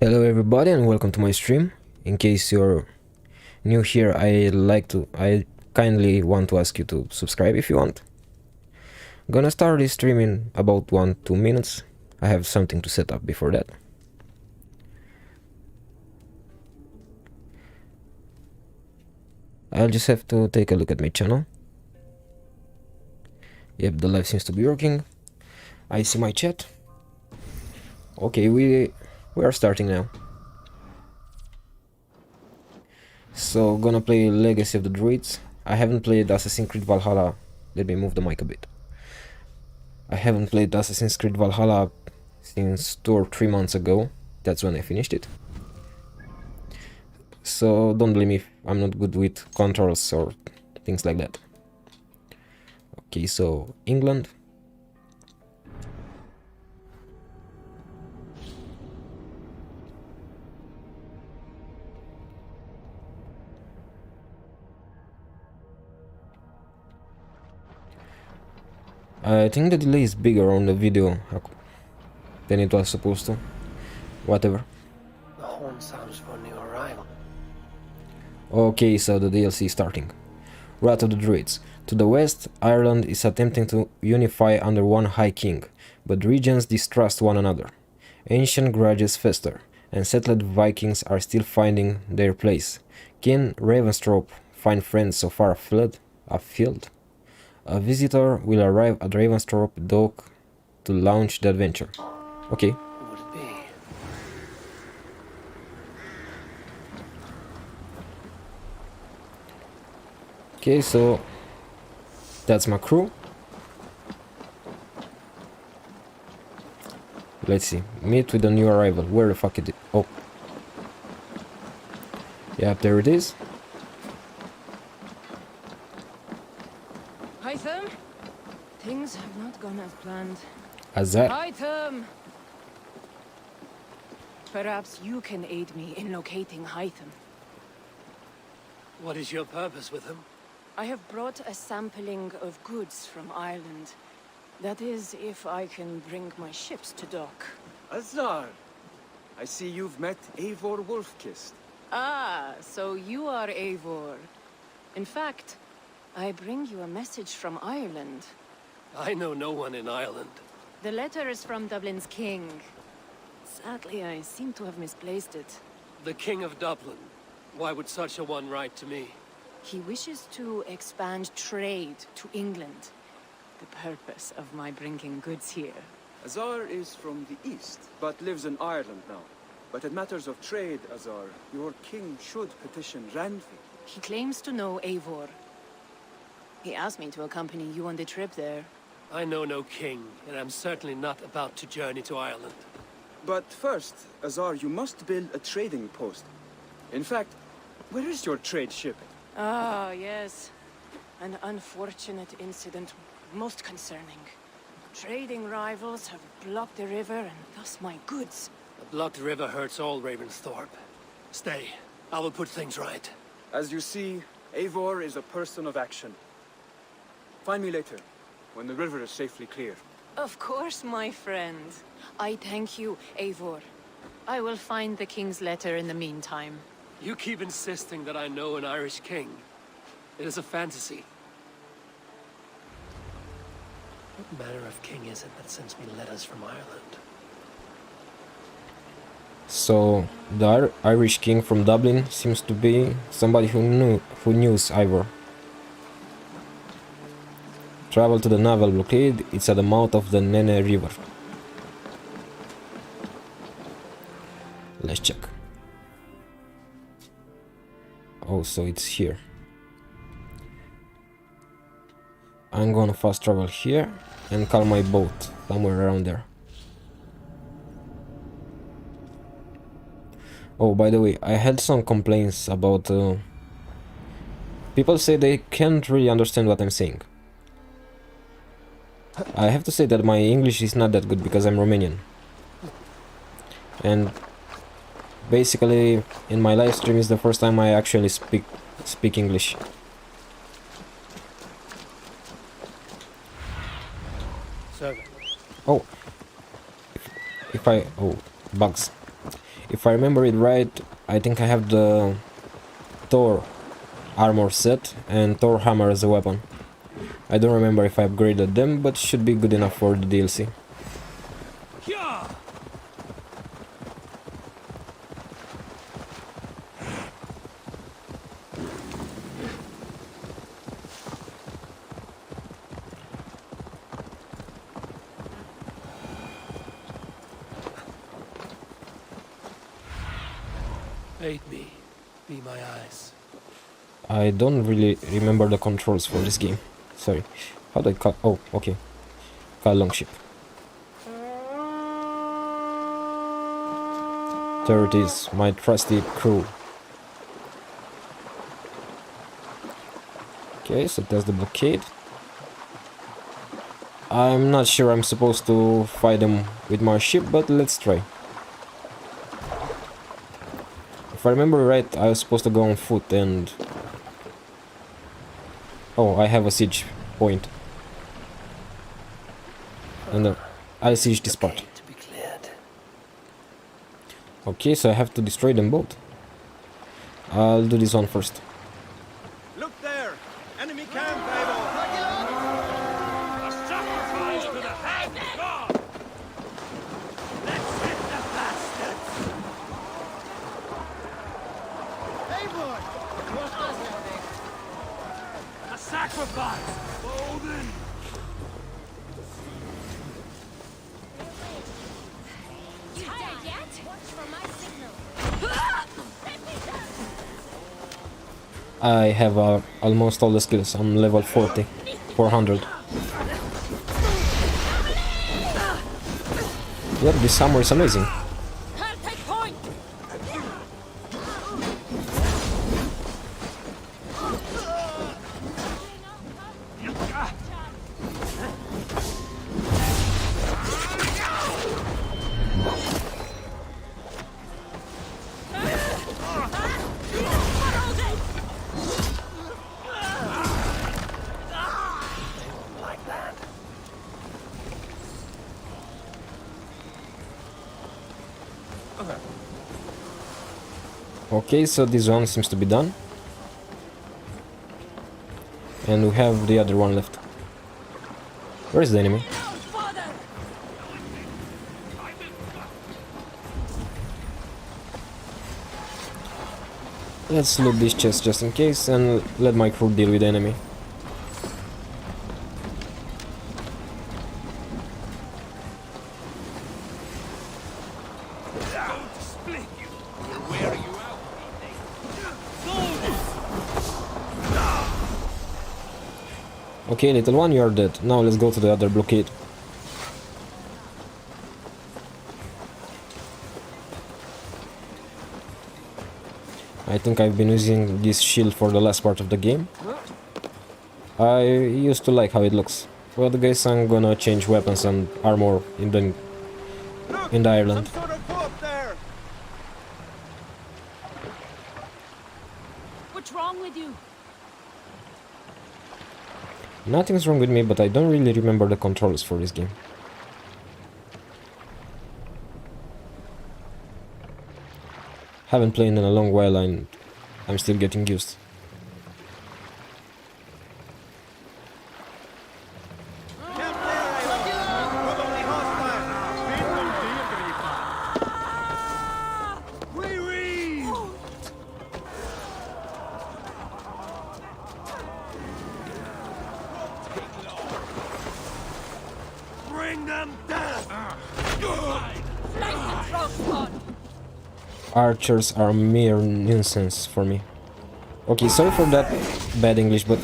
Hello everybody and welcome to my stream. In case you're new here, I kindly want to ask you to subscribe if you want. Gonna start this stream in about 1-2 minutes. I have something to set up before that. I'll just have to take a look at my channel. Yep, the live seems to be working. I see my chat. Okay, we are starting now. So, gonna play Legacy of the Druids. I haven't played Assassin's Creed Valhalla. Let me move the mic a bit. I haven't played Assassin's Creed Valhalla since 2 or 3 months ago. That's when I finished it. So, don't blame me if I'm not good with controls or things like that. Okay, so, England. I think the delay is bigger on the video than it was supposed to. Whatever. The horn sounds for new arrival. Okay, so the DLC is starting. Wrath of the Druids. To the west, Ireland is attempting to unify under one High King, but regions distrust one another. Ancient grudges fester, and settled Vikings are still finding their place. Can Ravensthorpe find friends so far afield? A visitor will arrive at Ravensthorpe dock to launch the adventure. Okay. Who would it be? Okay, so that's my crew. Let's see. Meet with the new arrival. Where the fuck is it? Oh. Yeah, there it is. Hytham? Things have not gone as planned. Azar. Hytham! Perhaps you can aid me in locating Hytham. What is your purpose with him? I have brought a sampling of goods from Ireland. That is, if I can bring my ships to dock. Azar! I see you've met Eivor Wolfkist. Ah, so you are Eivor. In fact, I bring you a message from Ireland. I know no one in Ireland. The letter is from Dublin's king. Sadly, I seem to have misplaced it. The King of Dublin. Why would such a one write to me? He wishes to expand trade to England. The purpose of my bringing goods here. Azar is from the east, but lives in Ireland now. But in matters of trade, Azar, your king should petition Ranvi. He claims to know Eivor. He asked me to accompany you on the trip there. I know no king, and I'm certainly not about to journey to Ireland. But first, Azar, you must build a trading post. In fact, where is your trade ship? Ah, yes. An unfortunate incident, most concerning. Trading rivals have blocked the river and thus my goods. The blocked river hurts all Ravensthorpe. Stay. I will put things right. As you see, Eivor is a person of action. Find me later, when the river is safely clear. Of course, my friend. I thank you, Eivor. I will find the king's letter in the meantime. You keep insisting that I know an Irish king. It is a fantasy. What manner of king is it that sends me letters from Ireland? So the Irish king from Dublin seems to be somebody who knew Ivor. Travel to the naval blockade. It's at the mouth of the Nene River. Let's check. Oh, so it's here. I'm gonna fast travel here and call my boat somewhere around there. Oh, by the way, I had some complaints about people say they can't really understand what I'm saying. I have to say that my English is not that good because I'm Romanian. And basically, in my live stream is the first time I actually speak English. Servant. Oh, if I... oh, bugs. If I remember it right, I think I have the Thor armor set and Thor hammer as a weapon. I don't remember if I upgraded them, but should be good enough for the DLC. Aid me. Be my eyes. I don't really remember the controls for this game. Sorry. How do I cut? Oh, okay. Cut longship. There it is, my trusty crew. Okay, so that's the blockade. I'm not sure I'm supposed to fight them with my ship, but let's try. If I remember right, I was supposed to go on foot and... Oh, I have a siege point. And I'll siege this part. To be cleared. Okay, so I have to destroy them both. I'll do this one first. Look there! Enemy camp, Abel! A sacrifice to the hand god! Let's hit the bastards! Hey boy! What's this? A sacrifice! Golden! You dead yet? Watch for my signal. I have almost all the skills. I'm level 40, 400. Yep, this hammer is amazing. Take point! Like that. Okay, so this one seems to be done. And we have the other one left. Where is the enemy? Let's loot this chest just in case and let my crew deal with the enemy. Okay, little one, you are dead. Now let's go to the other blockade. I think I've been using this shield for the last part of the game. I used to like how it looks. Well, guys, I'm gonna change weapons and armor in the island. Some sort of boat there! What's wrong with you? Nothing's wrong with me, but I don't really remember the controls for this game. Haven't played in a long while and I'm still getting used. Camp there, Abel! Probably hostile! Bring them down! Nice crossbow! Archers are mere nuisance for me. Okay, sorry for that bad English, but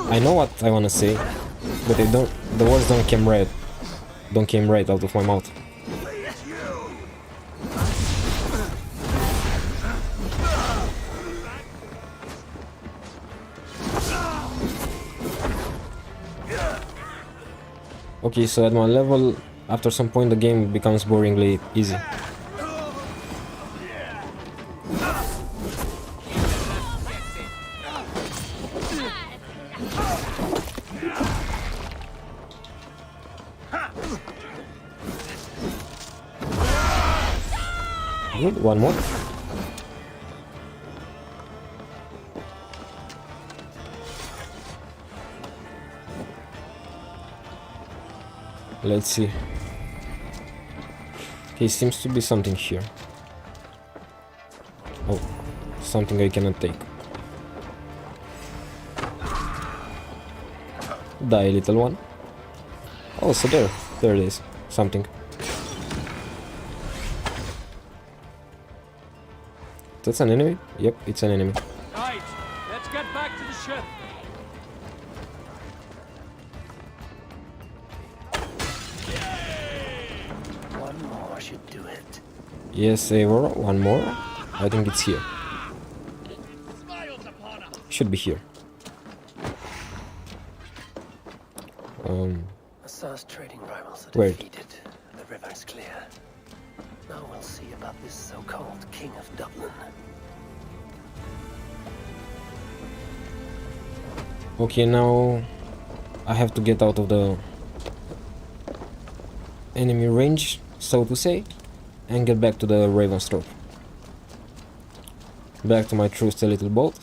I know what I wanna say, but I don't. The words don't came right out of my mouth. Okay, so at my level, after some point the game becomes boringly easy. Good, one more. Let's see. Okay, seems to be something here. Oh, something I cannot take. Die, little one. Oh, so there it is. Something. That's an enemy? Yep, it's an enemy. Right, let's get back to the ship. One more should do it. Yes, Eivor, one more. I think it's here. Should be here. Assar's trading rivals are Wait. defeated. The river's clear. Now we'll see about this so-called King of Dublin. Okay, now I have to get out of the enemy range, so to say, and get back to the Ravensthorpe. Back to my trusty little boat.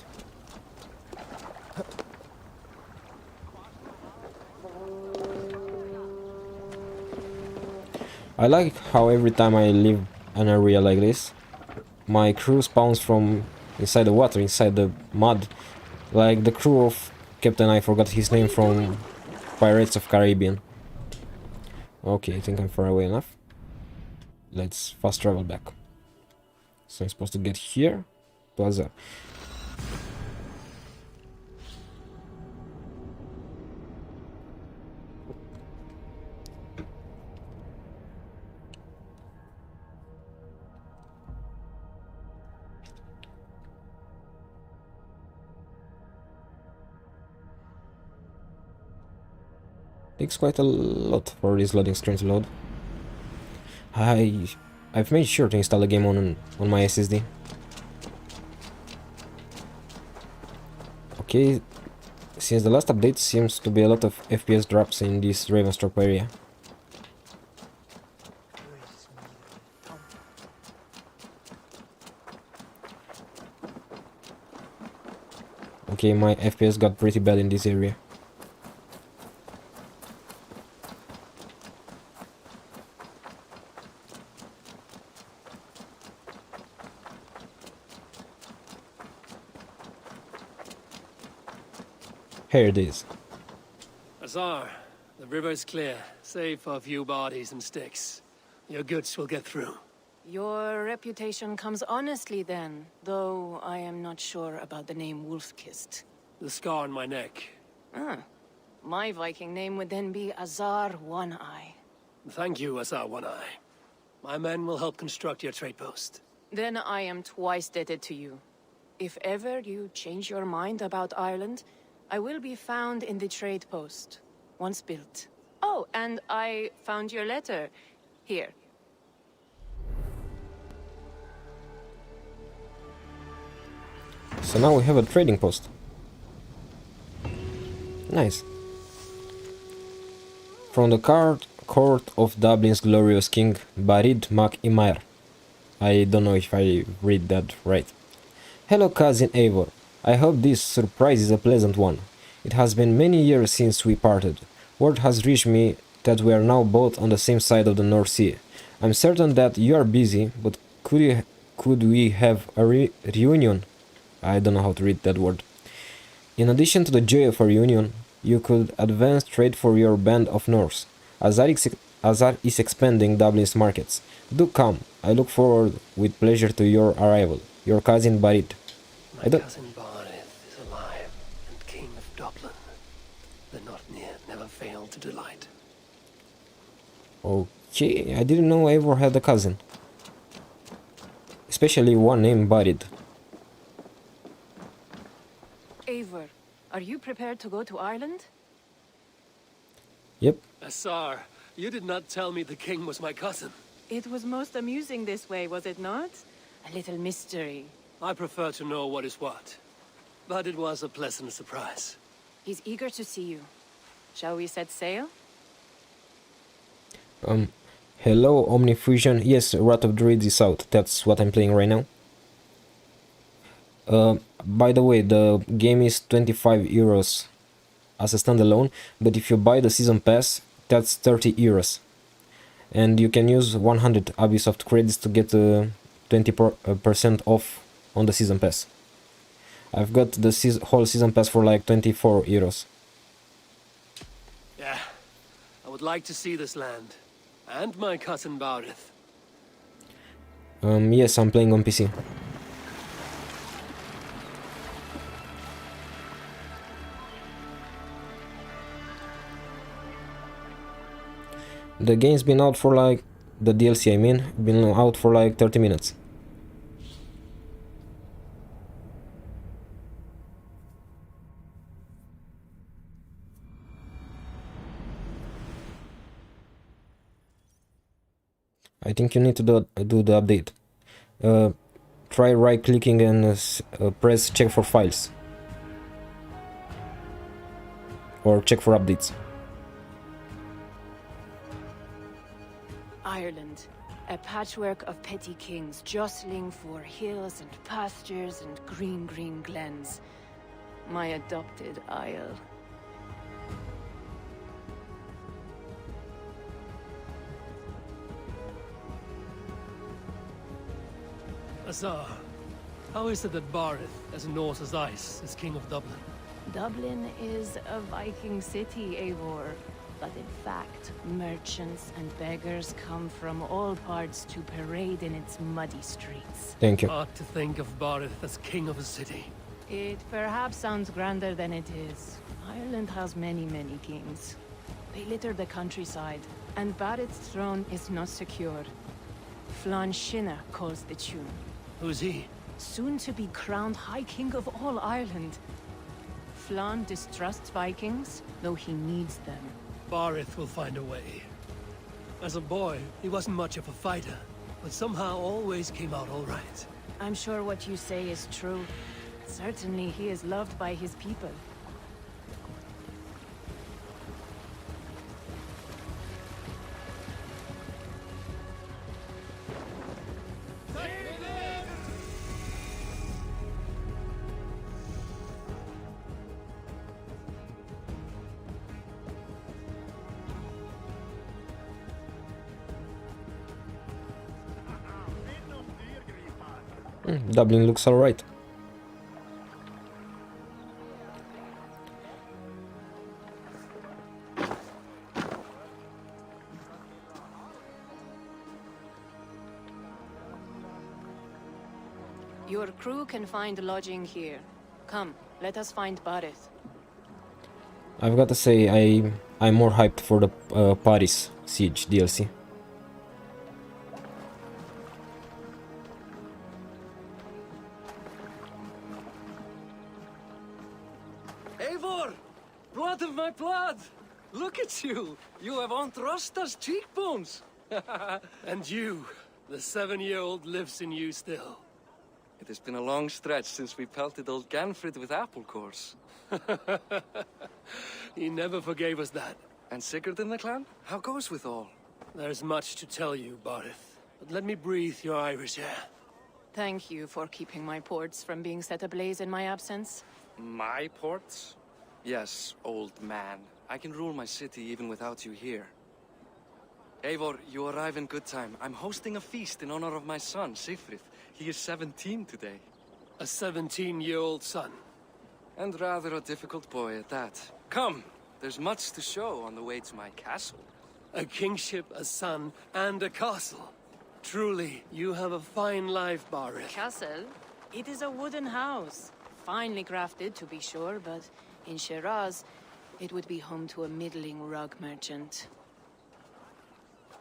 I like how every time I leave an area like this, my crew spawns from inside the water, inside the mud, like the crew of Captain, I forgot his name, from Pirates of Caribbean. Okay, I think I'm far away enough. Let's fast travel back. So I'm supposed to get here to Azar. Takes quite a lot for this loading screen to load. I've made sure to install the game on my SSD. Okay, since the last update seems to be a lot of FPS drops in this Ravensthorpe area. Okay, my FPS got pretty bad in this area. Here it is. Azar, the river's clear, save for a few bodies and sticks. Your goods will get through. Your reputation comes honestly then, though I am not sure about the name Wolf-Kissed. The scar on my neck. Ah, my Viking name would then be Azar One-Eye. Thank you, Azar One-Eye. My men will help construct your trade post. Then I am twice indebted to you. If ever you change your mind about Ireland, I will be found in the trade post, once built. Oh, and I found your letter. Here. So now we have a trading post. Nice. From the court of Dublin's glorious king, Barid Mac Imair. I don't know if I read that right. Hello, cousin Eivor. I hope this surprise is a pleasant one. It has been many years since we parted. Word has reached me that we are now both on the same side of the North Sea. I'm certain that you are busy, but could we have a reunion? I don't know how to read that word. In addition to the joy of a reunion, you could advance trade for your band of Norse. Azar is expanding Dublin's markets. Do come. I look forward with pleasure to your arrival. Your cousin Barid. My cousin Barid is alive and king of Dublin. The Northnir never failed to delight. Okay, I didn't know I ever had a cousin. Especially one named Barid. Eivor, are you prepared to go to Ireland? Yep. Azar, you did not tell me the king was my cousin. It was most amusing this way, was it not? A little mystery. I prefer to know what is what. But it was a pleasant surprise. He's eager to see you. Shall we set sail? Hello, Omnifusion. Yes, Wrath of Druids is out. That's what I'm playing right now. By the way, the game is 25 euros as a standalone, but if you buy the season pass, that's 30 euros. And you can use 100 Ubisoft credits to get 20% off on the season pass. I've got the whole season pass for like 24 euros. Yeah, I would like to see this land. And my cousin Barith. Yes, I'm playing on PC. The game's been out for like, the DLC I mean, been out for like 30 minutes. I think you need to do the update. Try right clicking and press check for files. Or check for updates. Ireland, a patchwork of petty kings jostling for hills and pastures and green glens. My adopted isle. Azar, how is it that Barith, as Norse as ice, is king of Dublin? Dublin is a Viking city, Eivor. But in fact, merchants and beggars come from all parts to parade in its muddy streets. Thank you. Hard to think of Barith as king of a city. It perhaps sounds grander than it is. Ireland has many kings. They litter the countryside, and Barith's throne is not secure. Flann Sinna calls the tune. Who's he? Soon to be crowned High King of all Ireland. Flann distrusts Vikings, though he needs them. Barith will find a way. As a boy, he wasn't much of a fighter, but somehow always came out all right. I'm sure what you say is true. Certainly he is loved by his people. Dublin looks alright. Your crew can find lodging here. Come, let us find Barith. I've got to say, I'm more hyped for the Paris Siege DLC. Eivor! Blood of my blood! Look at you! You have Aunt Rosta's cheekbones! And you, the 7-year-old lives in you still. It has been a long stretch since we pelted old Ganfrid with apple cores. He never forgave us that. And Sigurd in the clan? How goes with all? There's much to tell you, Barith. But let me breathe your Irish air. Thank you for keeping my ports from being set ablaze in my absence. My ports? Yes, old man. I can rule my city even without you here. Eivor, you arrive in good time. I'm hosting a feast in honor of my son, Sigfrid. He is 17 today. A 17-year-old son. And rather a difficult boy at that. Come, there's much to show on the way to my castle. A kingship, a son, and a castle. Truly, you have a fine life, Barith. Castle? It is a wooden house. Finely crafted, to be sure, but in Shiraz, it would be home to a middling rug merchant.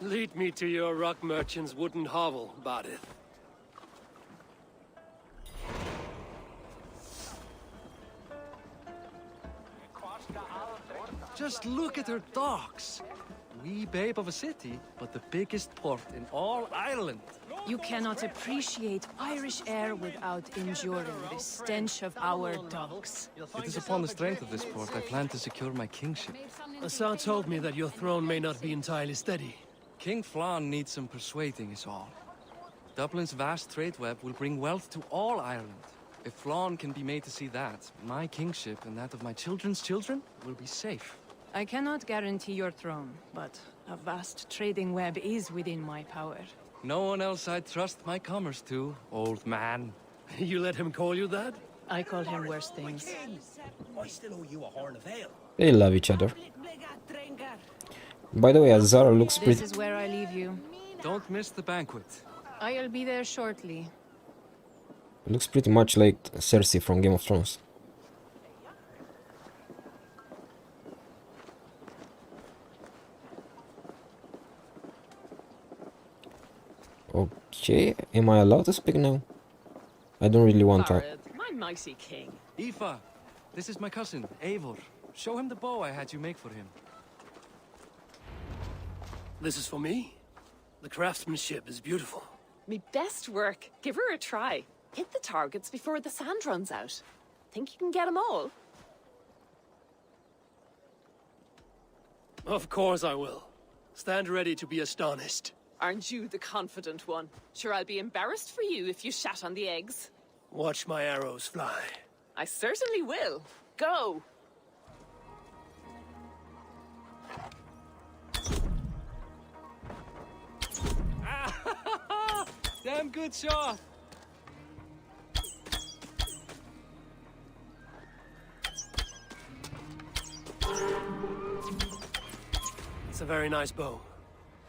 Lead me to your rock merchant's wooden hovel, Barith. Just look at her docks. Wee babe of a city, but the biggest port in all Ireland. You cannot appreciate Irish air without enduring the stench of our docks. It is upon the strength of this port I plan to secure my kingship. Azar told me that your throne may not be entirely steady. King Flann needs some persuading is all. Dublin's vast trade web will bring wealth to all Ireland. If Flann can be made to see that, my kingship and that of my children's children will be safe. I cannot guarantee your throne, but a vast trading web is within my power. No one else I'd trust my commerce to, old man. You let him call you that? I call him worse things. I still owe you a horn of ale. They love each other. By the way, Azara looks This pretty... is where I leave you. Don't miss the banquet. I'll be there shortly. looks pretty much like Cersei from Game of Thrones. Okay, am I allowed to speak now? I don't really want to. My mighty king. Aoife, this is my cousin, Eivor. Show him the bow I had you make for him. This is for me? The craftsmanship is beautiful. Me best work. Give her a try. Hit the targets before the sand runs out. Think you can get them all? Of course I will. Stand ready to be astonished. Aren't you the confident one? Sure, I'll be embarrassed for you if you shat on the eggs. Watch my arrows fly. I certainly will. Go! Damn good shot! It's a very nice bow.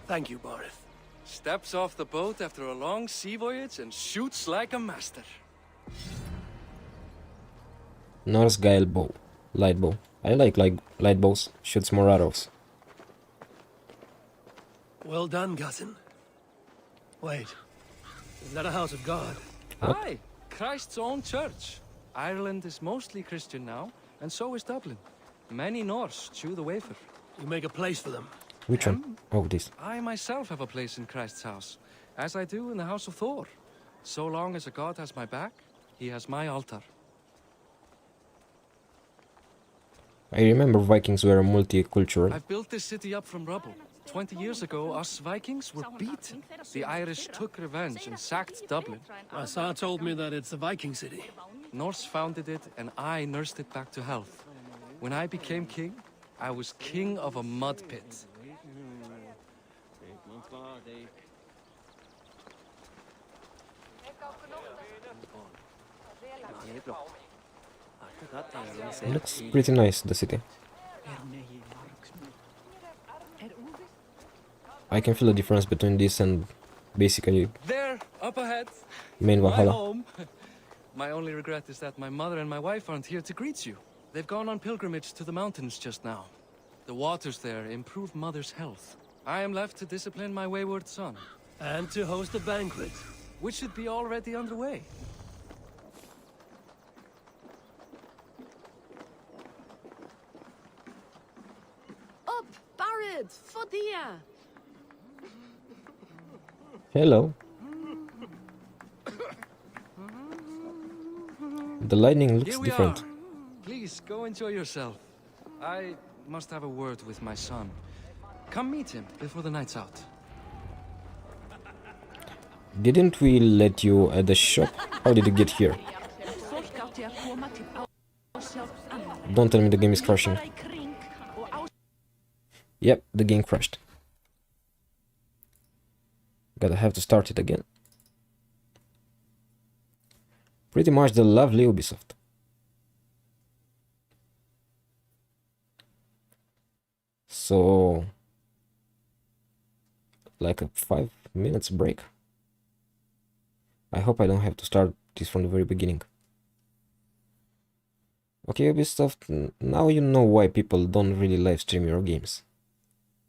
Thank you, Barith. Steps off the boat after a long sea voyage and shoots like a master. Norse Gael bow. Light bow. I like light bows. Shoots more arrows. Well done, cousin. Wait. Is that a house of God? What? Aye, Christ's own church. Ireland is mostly Christian now, and so is Dublin. Many Norse chew the wafer. You make a place for them. Which one? Oh, this. I myself have a place in Christ's house, as I do in the house of Thor. So long as a god has my back, he has my altar. I remember Vikings were multicultural. I've built this city up from rubble. 20 years ago, us Vikings were beaten. The Irish took revenge and sacked Dublin. Asa told me that it's a Viking city. Norse founded it, and I nursed it back to health. When I became king, I was king of a mud pit. Looks pretty nice, the city. I can feel the difference between this and basically There, up ahead, main my Valhalla. home. My only regret is that my mother and my wife aren't here to greet you. They've gone on pilgrimage to the mountains just now. The waters there improve mother's health. I am left to discipline my wayward son, And to host a banquet. which should be already underway. Up, Barid! Fodia! Hello. The lightning looks Here we different. are. Please, go enjoy yourself. I must have a word with my son. Come meet him before the night's out. Didn't we let you at the shop? How did you get here? Don't tell me the game is crashing. Yep, the game crashed. Gotta have to start it again. Pretty much the lovely Ubisoft. So, like a 5 minutes break. I hope I don't have to start this from the very beginning. Okay, Ubisoft, now you know why people don't really live stream your games.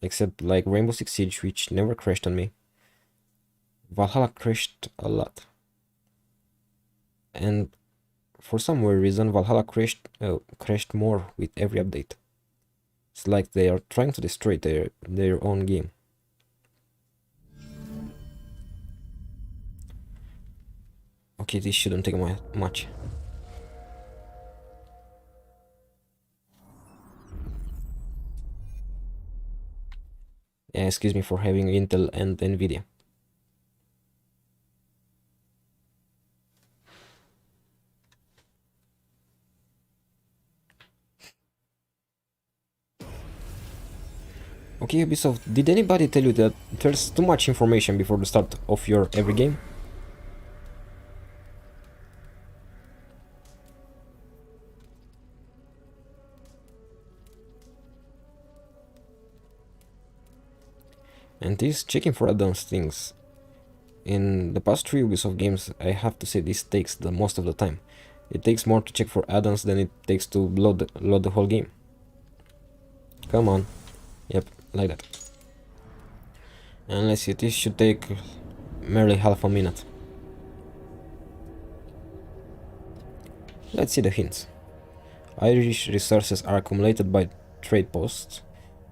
Except like Rainbow Six Siege, which never crashed on me. Valhalla crashed a lot. And for some weird reason, Valhalla crashed more with every update. It's like they are trying to destroy their own game. Okay, this shouldn't take much. Excuse me for having Intel and Nvidia. Okay, Ubisoft, did anybody tell you that there's too much information before the start of your every game? And this checking for add-ons things. In the past 3 Ubisoft games, I have to say this takes the most of the time. It takes more to check for add-ons than it takes to load the whole game. Come on. Yep, like that. And let's see, this should take merely half a minute. Let's see the hints. Irish resources are accumulated by trade posts.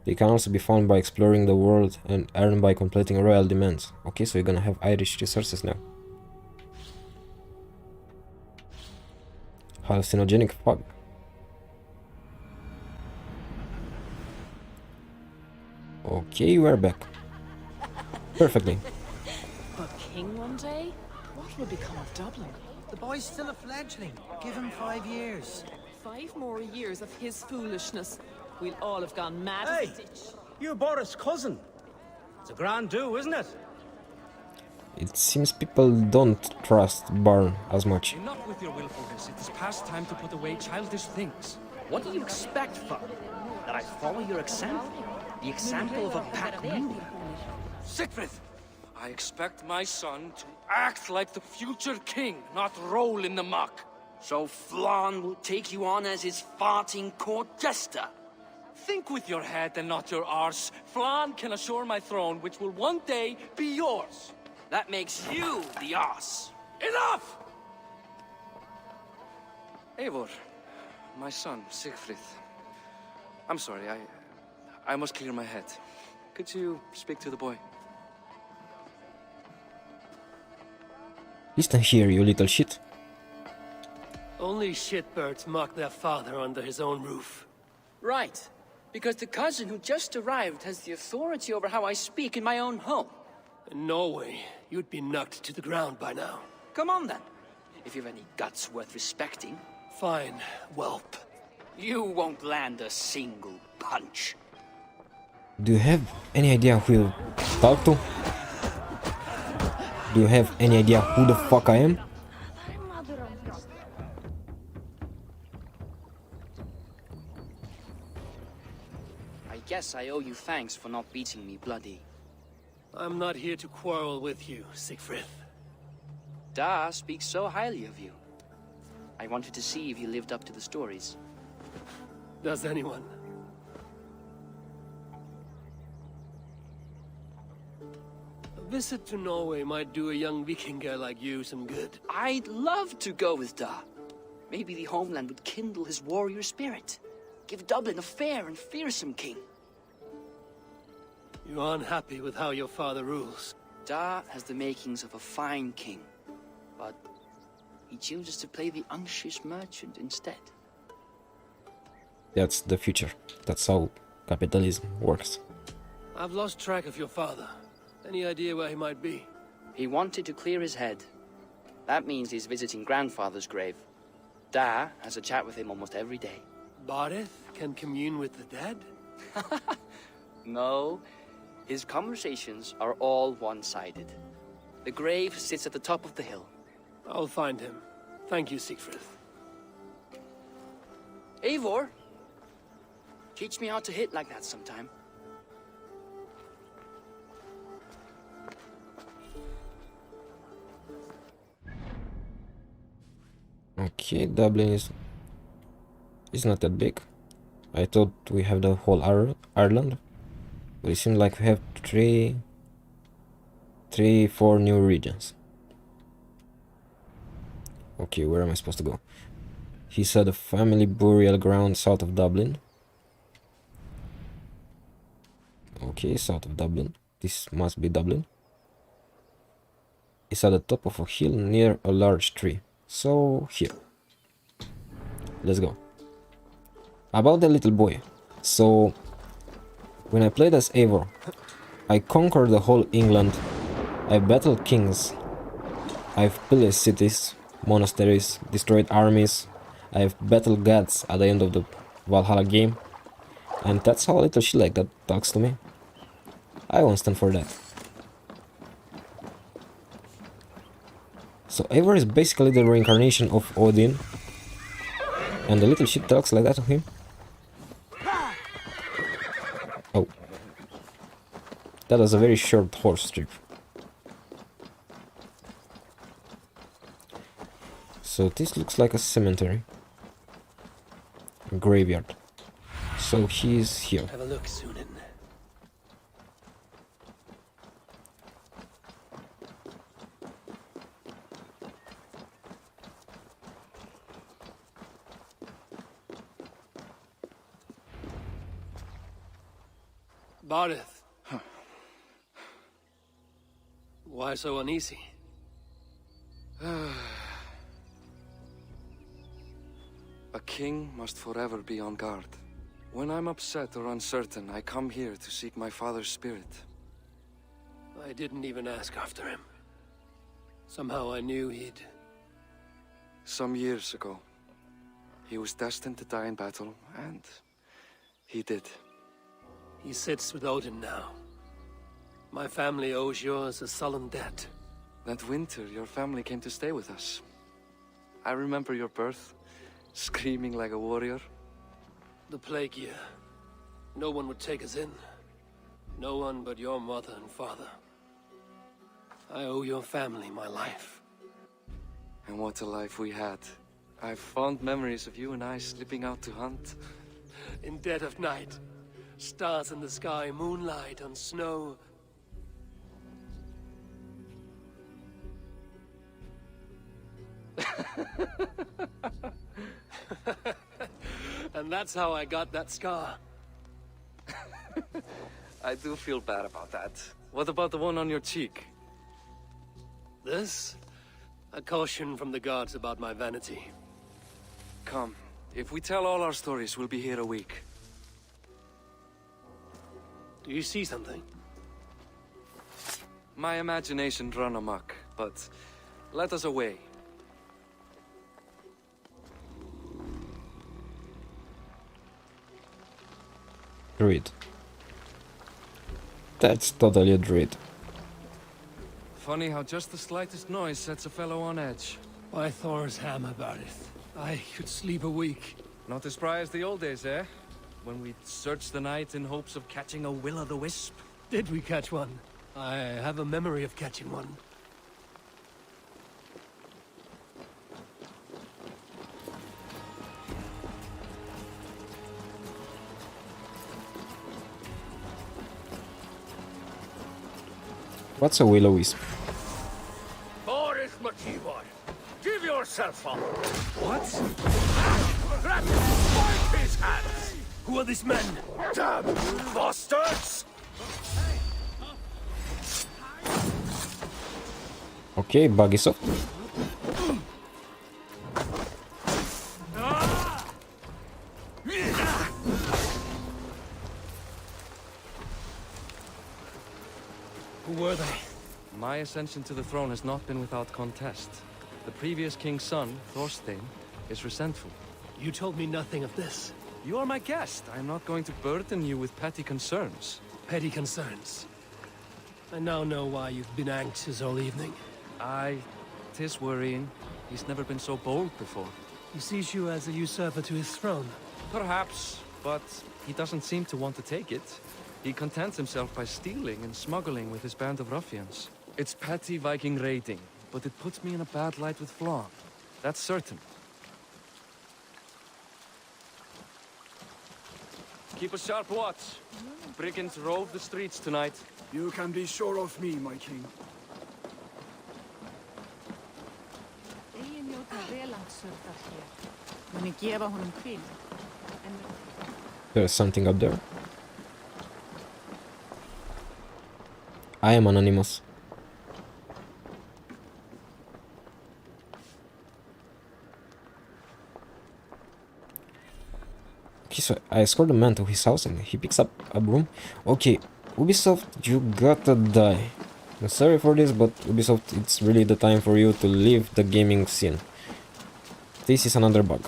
They can also be found by exploring the world and earned by completing royal demands. Okay, so you're gonna have Irish resources now. Hallucinogenic fog. Okay, we're back. Perfectly. A king one day? What will become of Dublin? The boy's still a fledgling. Give him 5 years. 5 more years of his foolishness. We'll all have gone mad Hey, as a ditch. you're Boris' cousin. It's a grand do, isn't it? It seems people don't trust Barn as much. Enough with your willfulness. It is past time to put away childish things. What do you expect, father? That I follow your example? The example of a pack mule? Siegfried! I expect my son to act like the future king, not roll in the muck. So Flan will take you on as his farting court jester? Think with your head and not your arse. Flan can assure my throne, which will one day be yours. That makes you the ass. Enough! Eivor, my son, Siegfried. I'm sorry, I must clear my head. Could you speak to the boy? Listen here, you little shit. Only shitbirds mock their father under his own roof. Right. Because the cousin who just arrived has the authority over how I speak in my own home. In Norway, you'd be knocked to the ground by now. Come on then. If you've any guts worth respecting. Fine, whelp. You won't land a single punch. Do you have any idea who you talk to? Do you have any idea who the fuck I am? I guess I owe you thanks for not beating me bloody. I'm not here to quarrel with you, Siegfried. Da speaks so highly of you. I wanted to see if you lived up to the stories. Does anyone? A visit to Norway might do a young Vikinger like you some good. I'd love to go with Da. Maybe the homeland would kindle his warrior spirit. Give Dublin a fair and fearsome king. You're unhappy with how your father rules. Da has the makings of a fine king, but he chooses to play the unctuous merchant instead. That's the future. That's how capitalism works. I've lost track of your father. Any idea where he might be? He wanted to clear his head. That means he's visiting grandfather's grave. Da has a chat with him almost every day. Barith can commune with the dead? No, his conversations are all one-sided. The grave sits at the top of the hill. I'll find him. Thank you, Siegfried. Eivor, teach me how to hit like that sometime. Okay, Dublin is not that big. I thought we have the whole Ireland, but it seems like we have four new regions. Okay, where am I supposed to go? He said a family burial ground south of Dublin. Okay, south of Dublin. This must be Dublin. It's at the top of a hill near a large tree. So, here. Let's go. About the little boy. So, when I played as Eivor, I conquered the whole England. I battled kings. I've pillaged cities, monasteries, destroyed armies. I've battled gods at the end of the Valhalla game. And that's how a little shit like that talks to me. I won't stand for that. So Eivor is basically the reincarnation of Odin. And the little shit talks like that to him. Oh. That was a very short horse trip. So this looks like a cemetery. A graveyard. So he's here. Have a look, Sunan. Barith. Why so uneasy? A king must forever be on guard. When I'm upset or uncertain, I come here to seek my father's spirit. I didn't even ask after him. Somehow I knew he'd... Some years ago, he was destined to die in battle, and he did. He sits with Odin now. My family owes yours a sullen debt. That winter, your family came to stay with us. I remember your birth, screaming like a warrior. The plague year. No one would take us in. No one but your mother and father. I owe your family my life. And what a life we had. I have fond memories of you and I slipping out to hunt. In dead of night. Stars in the sky, moonlight on snow. And that's how I got that scar. I do feel bad about that. What about the one on your cheek? This? A caution from the gods about my vanity. Come, if we tell all our stories, we'll be here a week. Do you see something? My imagination run amok, but let us away. Druid. That's totally a druid. Funny how just the slightest noise sets a fellow on edge. By Thor's hammer, Barith. I could sleep a week. Not as spry as the old days, eh? When we'd search the night in hopes of catching a will-o'-the-wisp. Did we catch one? I have a memory of catching one. What's a will-o'-wisp? Boris Mativor, give yourself up. What? Grab him! Wipe his hands! Who are these men? Damn you bastards! Okay, buggy soft. Who were they? My ascension to the throne has not been without contest. The previous king's son, Thorstein, is resentful. You told me nothing of this. You are my guest. I am not going to burden you with petty concerns. Petty concerns. I now know why you've been anxious all evening. Aye, 'tis worrying. He's never been so bold before. He sees you as a usurper to his throne. Perhaps, but he doesn't seem to want to take it. He contents himself by stealing and smuggling with his band of ruffians. It's petty Viking raiding, but it puts me in a bad light with Flan. That's certain. Keep a sharp watch. Brigands rove the streets tonight. You can be sure of me, my king. There's something up there. I am anonymous. Okay, so I escort the man to his house and he picks up a broom. Okay, Ubisoft, you gotta die. I'm sorry for this, but Ubisoft, it's really the time for you to leave the gaming scene. This is another bug.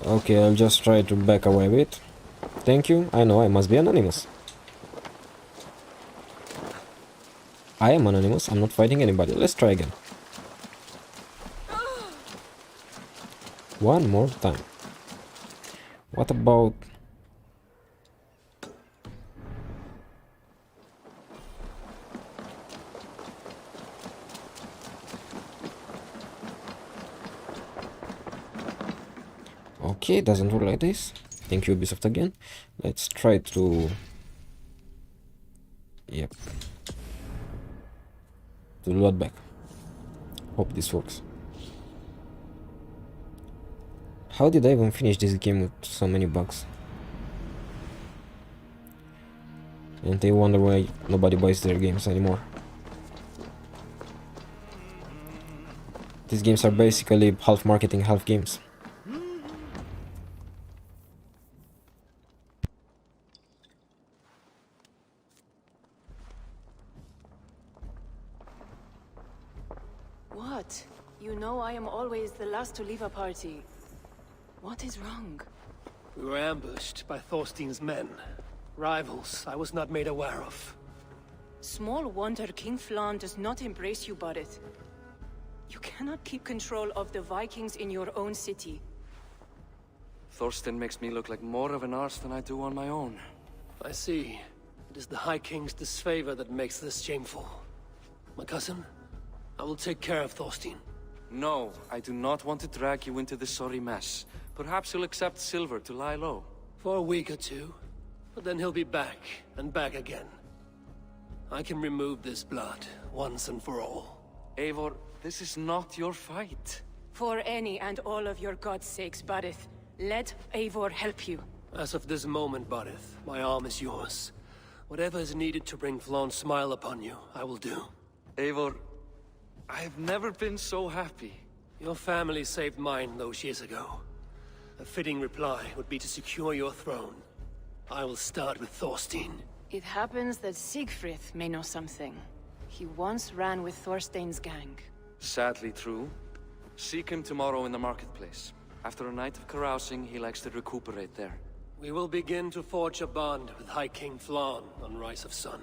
Okay, I'll just try to back away a bit. Thank you, I know I must be anonymous. I am anonymous, I'm not fighting anybody. Let's try again. One more time. What about... Okay, doesn't work like this. Thank you, Ubisoft again. Let's try to... Yep. To load back. Hope this works. How did I even finish this game with so many bugs? And they wonder why nobody buys their games anymore. These games are basically half marketing, half games. What? You know I am always the last to leave a party. What is wrong? We were ambushed by Thorstein's men. Rivals I was not made aware of. Small wonder King Flan does not embrace you, Barith. You cannot keep control of the Vikings in your own city. Thorstein makes me look like more of an arse than I do on my own. I see. It is the High King's disfavor that makes this shameful. My cousin, I will take care of Thorstein. No, I do not want to drag you into this sorry mess. Perhaps he'll accept silver to lie low. For a week or two. But then he'll be back, and back again. I can remove this blood, once and for all. Eivor, this is not your fight. For any and all of your god's sakes, Barith, let Eivor help you. As of this moment, Barith, my arm is yours. Whatever is needed to bring Flaun's smile upon you, I will do. Eivor, I have never been so happy. Your family saved mine those years ago. A fitting reply would be to secure your throne. I will start with Thorstein. It happens that Siegfried may know something. He once ran with Thorstein's gang. Sadly true. Seek him tomorrow in the marketplace. After a night of carousing, he likes to recuperate there. We will begin to forge a bond with High King Flan on Rise of Sun.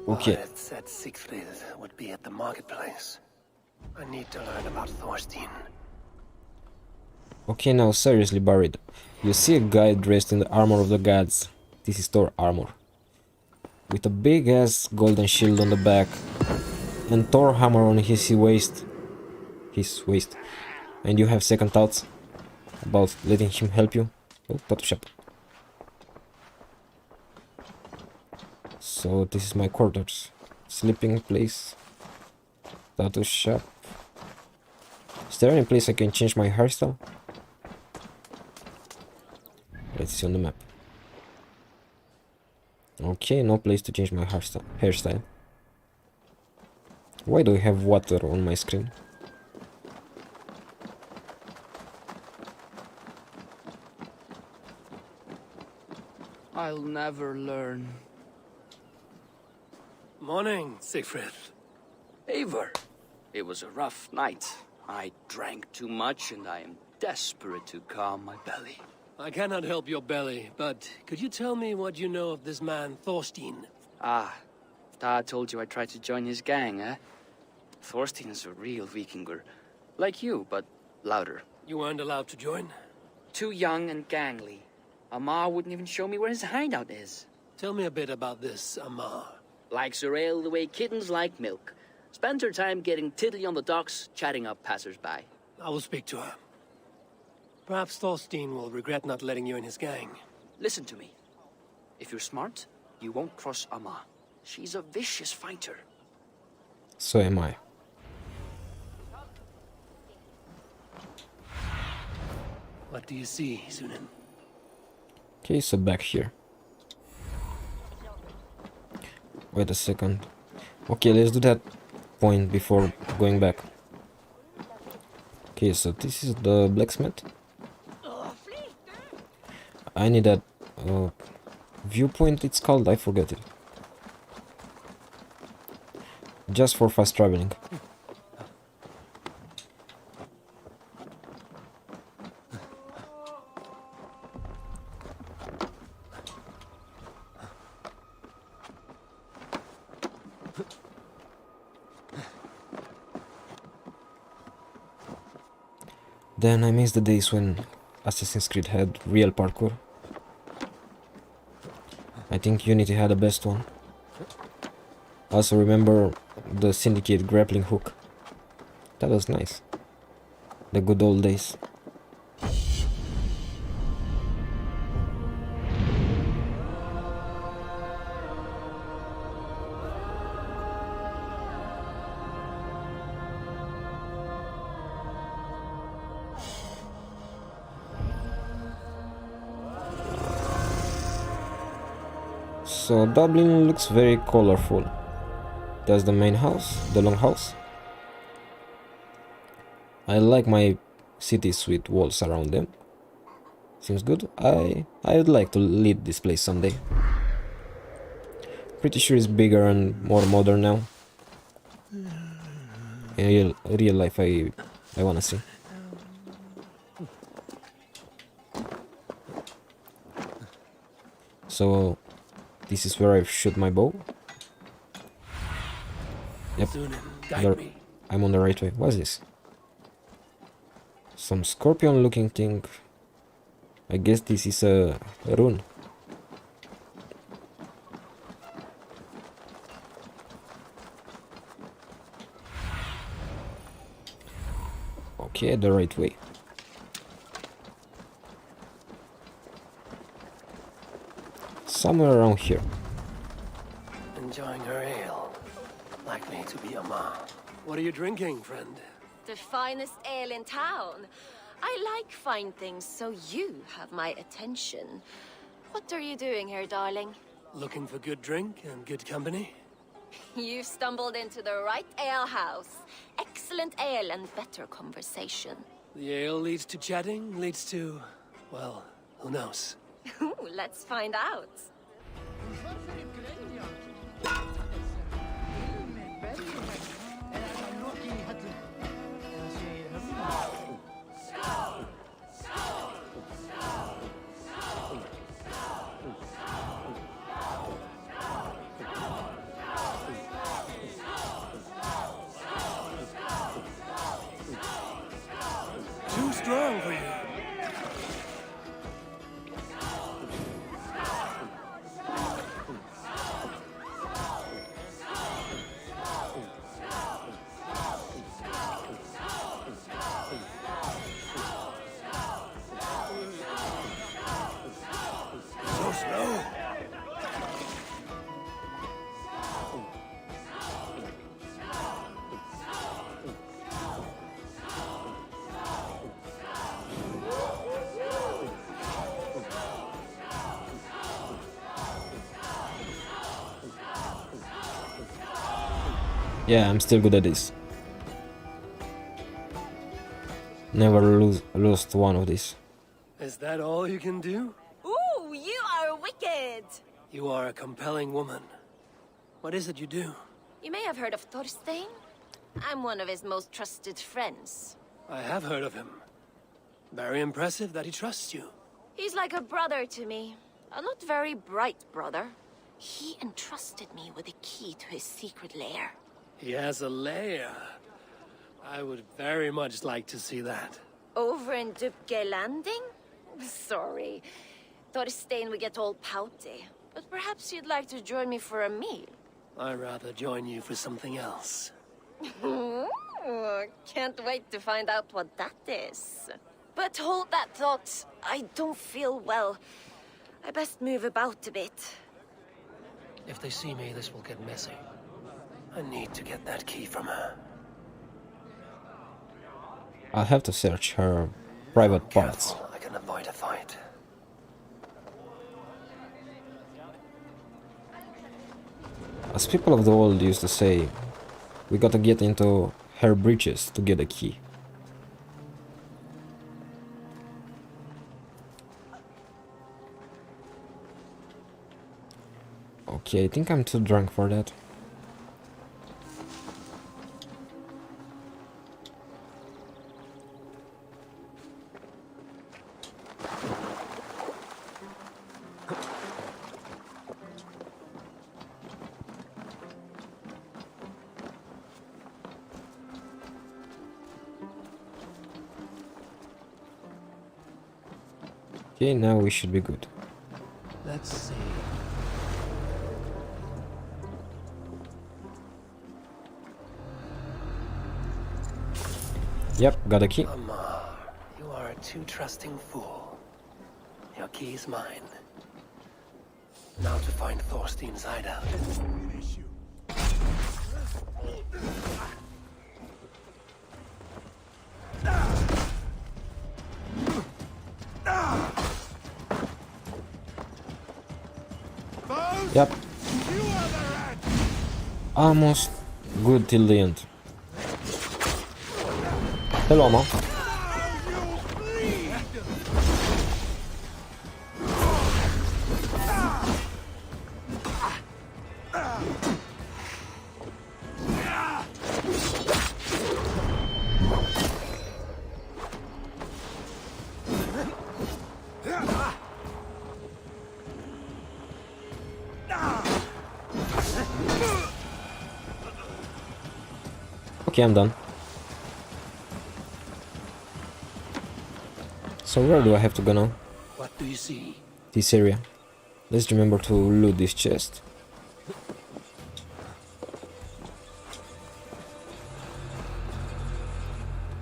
Okay. Barith said Siegfried would be at the marketplace. I need to learn about Thorstein. Okay, now seriously, Buried. You see a guy dressed in the armor of the gods. This is Thor armor. With a big ass golden shield on the back. And Thor hammer on his waist. And you have second thoughts about letting him help you? Oh, tattoo shop. So this is my quarters. Sleeping place. Tattoo shop. Is there any place I can change my hairstyle? Let's see on the map. Okay, no place to change my hairstyle. Why do I have water on my screen? I'll never learn. Morning, Siegfried. Eivor, it was a rough night. I drank too much and I am desperate to calm my belly. I cannot help your belly, but could you tell me what you know of this man, Thorstein? Ah, Dad told you I tried to join his gang, eh? Thorstein is a real Vikinger. Like you, but louder. You weren't allowed to join? Too young and gangly. Amar wouldn't even show me where his hideout is. Tell me a bit about this Amar. Likes her ale the way kittens like milk. Spends her time getting tiddly on the docks, chatting up passers-by. I will speak to her. Perhaps Thorstein will regret not letting you in his gang. Listen to me. If you're smart, you won't cross Amar. She's a vicious fighter. So am I. What do you see, Sunan? Okay, so back here. Wait a second. Okay, let's do that point before going back. Okay, so this is the blacksmith. I need that viewpoint, it's called, I forget it. Just for fast traveling. Then I miss the days when Assassin's Creed had real parkour. I think Unity had the best one. Also remember the Syndicate grappling hook. That was nice. The good old days. So Dublin looks very colorful. That's the main house, the long house. I like my cities with walls around them. Seems good. I would like to lead this place someday. Pretty sure it's bigger and more modern now. In real life, I wanna see. So this is where I shoot my bow. Yep, I'm on the right way. What's this? Some scorpion looking thing. I guess this is a rune. Okay, the right way. Somewhere around here. Enjoying her ale. Likely to be a ma. What are you drinking, friend? The finest ale in town. I like fine things, so you have my attention. What are you doing here, darling? Looking for good drink and good company? You've stumbled into the right ale house. Excellent ale and better conversation. The ale leads to chatting, leads to... well, who knows? Ooh, let's find out. Too strong for you. So slow. Yeah, I'm still good at this. Never lost one of these. Is that all you can do? Ooh, you are wicked! You are a compelling woman. What is it you do? You may have heard of Thorstein. I'm one of his most trusted friends. I have heard of him. Very impressive that he trusts you. He's like a brother to me. A not very bright brother. He entrusted me with the key to his secret lair. He has a lair. I would very much like to see that. Over in Dubgaill Landing? Sorry. Thorstein would get all pouty. But perhaps you'd like to join me for a meal. I'd rather join you for something else. Ooh, can't wait to find out what that is. But hold that thought. I don't feel well. I best move about a bit. If they see me, this will get messy. I need to get that key from her. I'll have to search her private parts. Careful, I can avoid a fight. As people of the old used to say, we gotta get into her breeches to get a key. Okay, I think I'm too drunk for that. Okay, now we should be good. Let's see. Yep, got a key. Amar, you are a too trusting fool. Your key's mine. Now to find Thorstein's hideout. Yep. Almost good till the end. Hello, Mom. Okay, I'm done. So where do I have to go now? What do you see? This area. Let's remember to loot this chest.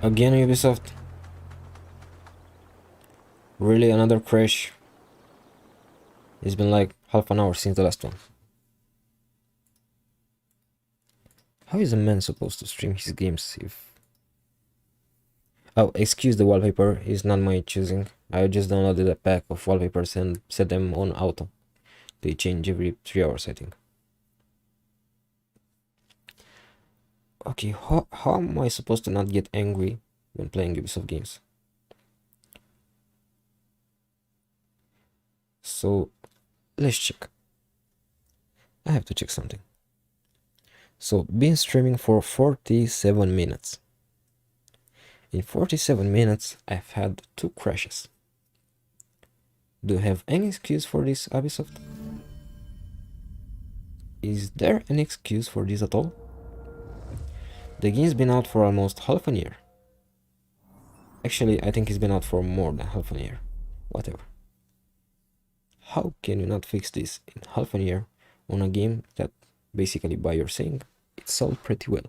Again, Ubisoft. Really, another crash? It's been like half an hour since the last one. How is a man supposed to stream his games if... Oh, excuse the wallpaper, it's not my choosing. I just downloaded a pack of wallpapers and set them on auto. They change every 3 hours, I think. Okay, how am I supposed to not get angry when playing Ubisoft games? So, let's check. I have to check something. So, been streaming for 47 minutes. In 47 minutes, I've had 2 crashes. Do you have any excuse for this, Ubisoft? Is there an excuse for this at all? The game's been out for almost half a year. Actually, I think it's been out for more than half a year. Whatever. How can you not fix this in half a year on a game that, basically by your saying, it sold pretty well?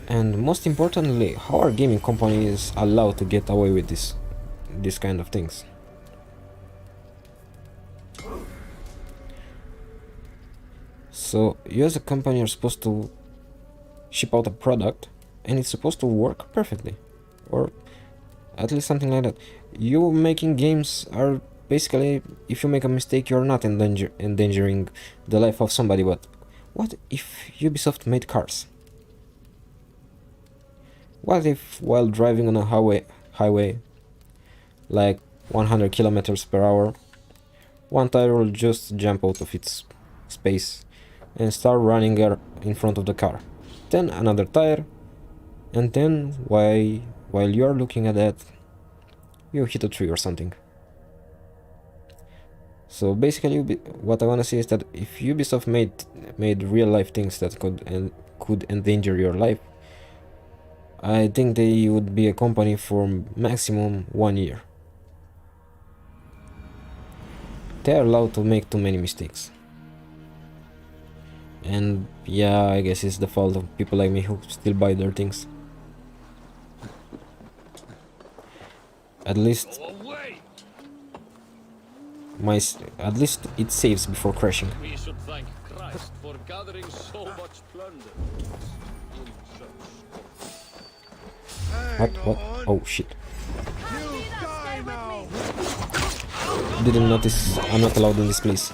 And most importantly, how are gaming companies allowed to get away with this kind of things? So you as a company are supposed to ship out a product and it's supposed to work perfectly, or at least something like that. You making games are basically, if you make a mistake, you're not endangering the life of somebody. But what if Ubisoft made cars? What if while driving on a highway like 100 kilometers per hour, one tire will just jump out of its space and start running in front of the car, then another tire, and then while you're looking at that, you hit a tree or something. So basically, what I want to say is that if Ubisoft made real life things that could endanger your life, I think they would be a company for maximum 1 year. They're allowed to make too many mistakes. And yeah, I guess it's the fault of people like me who still buy their things. At least At least it saves before crashing. We should thank Christ for gathering so much plunder. In such What? Oh shit. Didn't notice I'm not allowed in this place.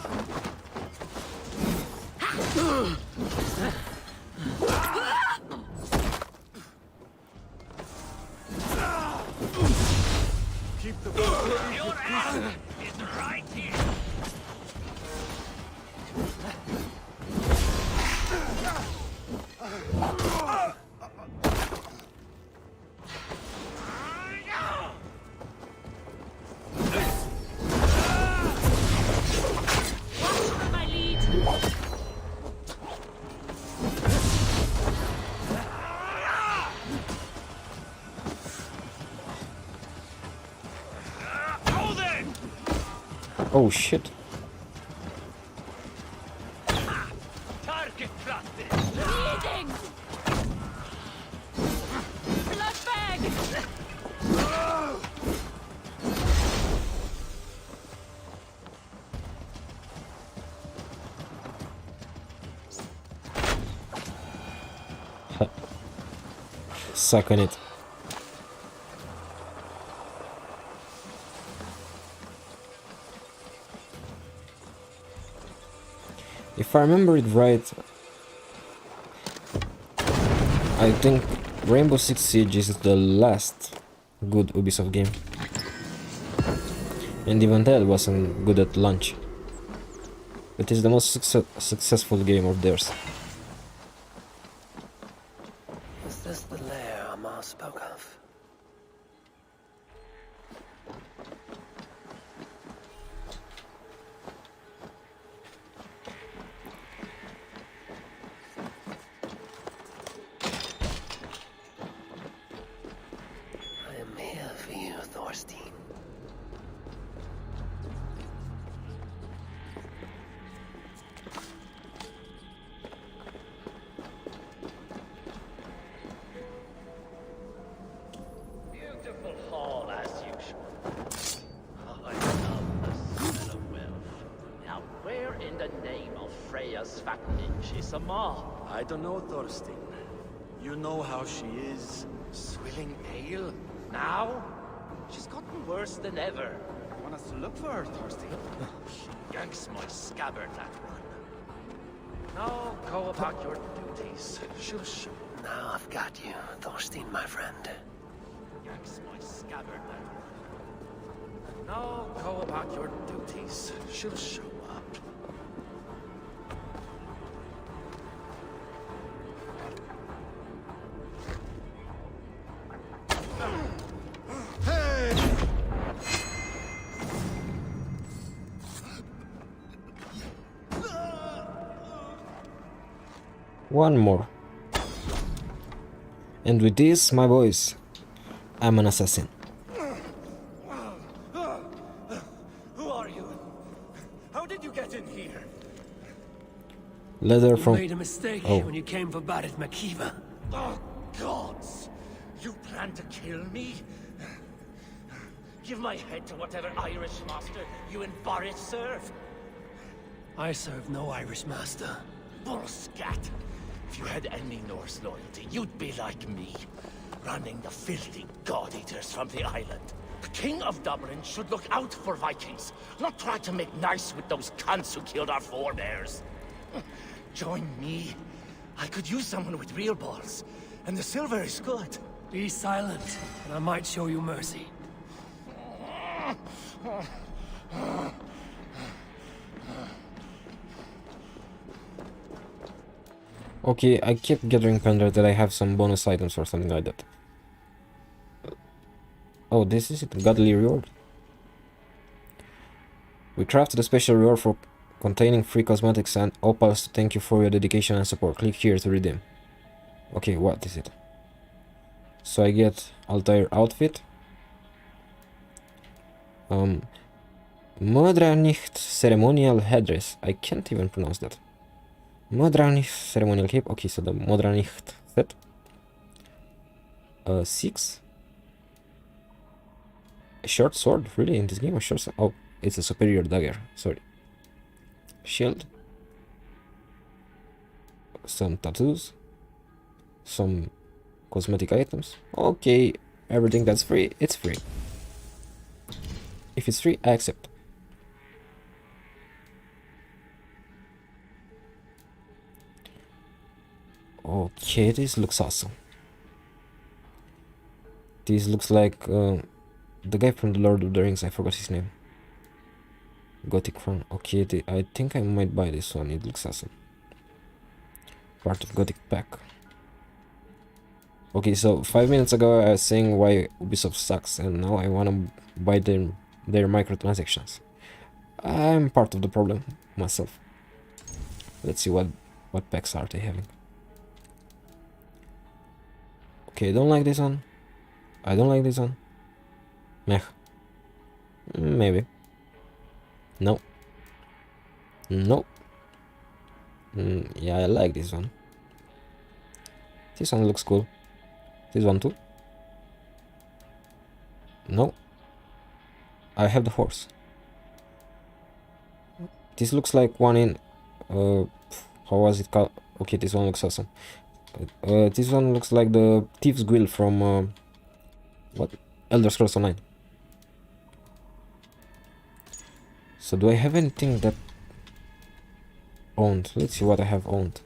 Oh shit. target practice. Bleeding! Blood bag! Suck on it. If I remember it right, I think Rainbow Six Siege is the last good Ubisoft game. And even that wasn't good at launch. It is the most successful game of theirs. Is this the lair Amar spoke of? I am here for you, Thorstein. Beautiful hall as usual. Oh, I love the smell of wealth. Now, where in the name of Freya's fat bitch is Amar? I don't know, Thorstein. You know how she is. Swilling ale? Now? She's gotten worse than ever. You want us to look for her, Thorstein? She yanks my scabbard, that one. Now, go about your duties. She'll show. Now I've got you, Thorstein, my friend. Yanks my scabbard, that one. Now, go about your duties. She'll show up. One more. And with this, my boys, I'm an assassin. Who are you? How did you get in here? Leather You from... made a mistake Oh. when you came for Barrett McKeever. Oh, gods! You plan to kill me? Give my head to whatever Irish master you and Boris serve. I serve no Irish master. Bullscat! If you had any Norse loyalty, you'd be like me, running the filthy god-eaters from the island. The King of Dublin should look out for Vikings, not try to make nice with those cunts who killed our forebears. Join me. I could use someone with real balls, and the silver is good. Be silent, and I might show you mercy. Okay, I keep gathering plunder that I have some bonus items or something like that. Oh, this is it. Godly reward. We crafted a special reward for containing free cosmetics and opals to thank you for your dedication and support. Click here to redeem. Okay, what is it? So I get Altair outfit. Modranich ceremonial headdress. I can't even pronounce that. Modranich ceremonial cape. Okay, so the Modranich set. 6. A short sword? Really? In this game? A short sword? Oh, It's a superior dagger, sorry. Shield. Some tattoos. Some cosmetic items. Okay, everything that's free, it's free. If it's free, I accept. Okay, this looks awesome. This looks like the guy from the Lord of the Rings, I forgot his name. Gothic one. Okay, I think I might buy this one, it looks awesome. Part of Gothic pack. Okay, so 5 minutes ago I was saying why Ubisoft sucks, and now I wanna buy their microtransactions. I'm part of the problem myself. Let's see what packs are they having. Okay, I don't like this one. I don't like this one. Meh. Maybe. No. No. Yeah, I like this one. This one looks cool. This one too. No. I have the horse. This looks like one in... how was it called? Okay, this one looks awesome. This one looks like the Thief's Guild from... what? Elder Scrolls Online. So do I have anything that... owned? Let's see what I have owned.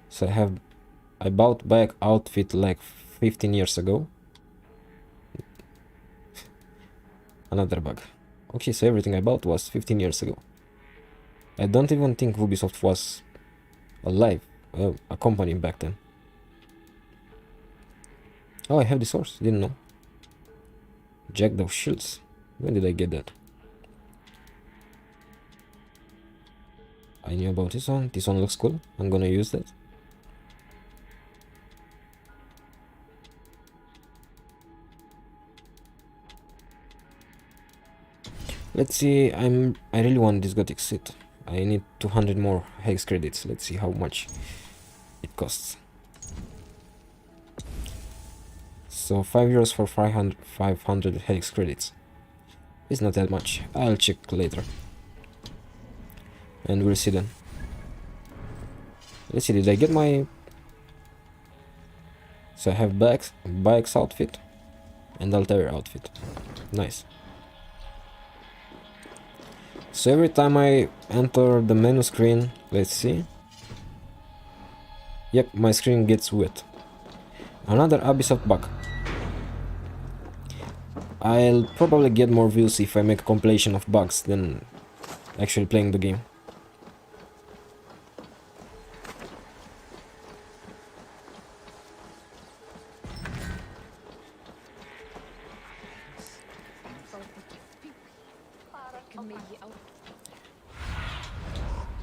So I bought back outfit like 15 years ago. Another bug. Okay, so everything I bought was 15 years ago. I don't even think Ubisoft was alive, a company back then. Oh, I have this horse, didn't know. Jack those shields. When did I get that? I knew about this one. This one looks cool. I'm gonna use that. Let's see, I really want this Gothic suit. I need 200 more hex credits. Let's see how much it costs. So 5 euros for 500 hex credits. It's not that much. I'll check later. And we'll see then. Let's see, did I get my... So I have bikes outfit and Altair outfit. Nice. So every time I enter the menu screen, let's see. Yep, my screen gets wet. Another Ubisoft bug. I'll probably get more views if I make a compilation of bugs than actually playing the game.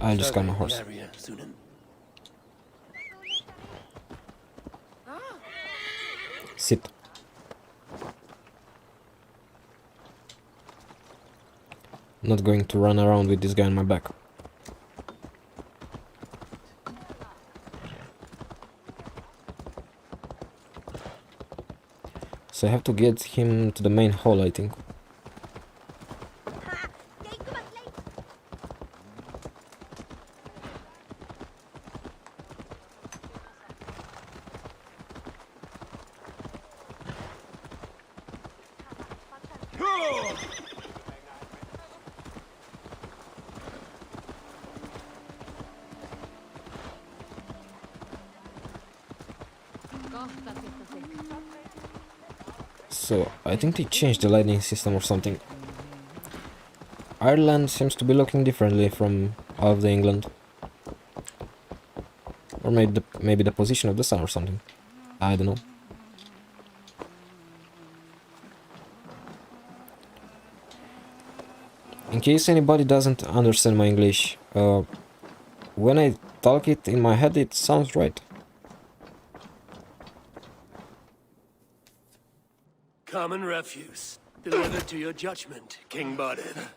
I'll just got my horse. Sit. Not going to run around with this guy on my back. So I have to get him to the main hall, I think. So, I think they changed the lighting system or something. Ireland seems to be looking differently from all of the England. Or maybe the position of the sun or something. I don't know. In case anybody doesn't understand my English, when I talk it in my head it sounds right. Common refuse, delivered to your judgment, King Bodin.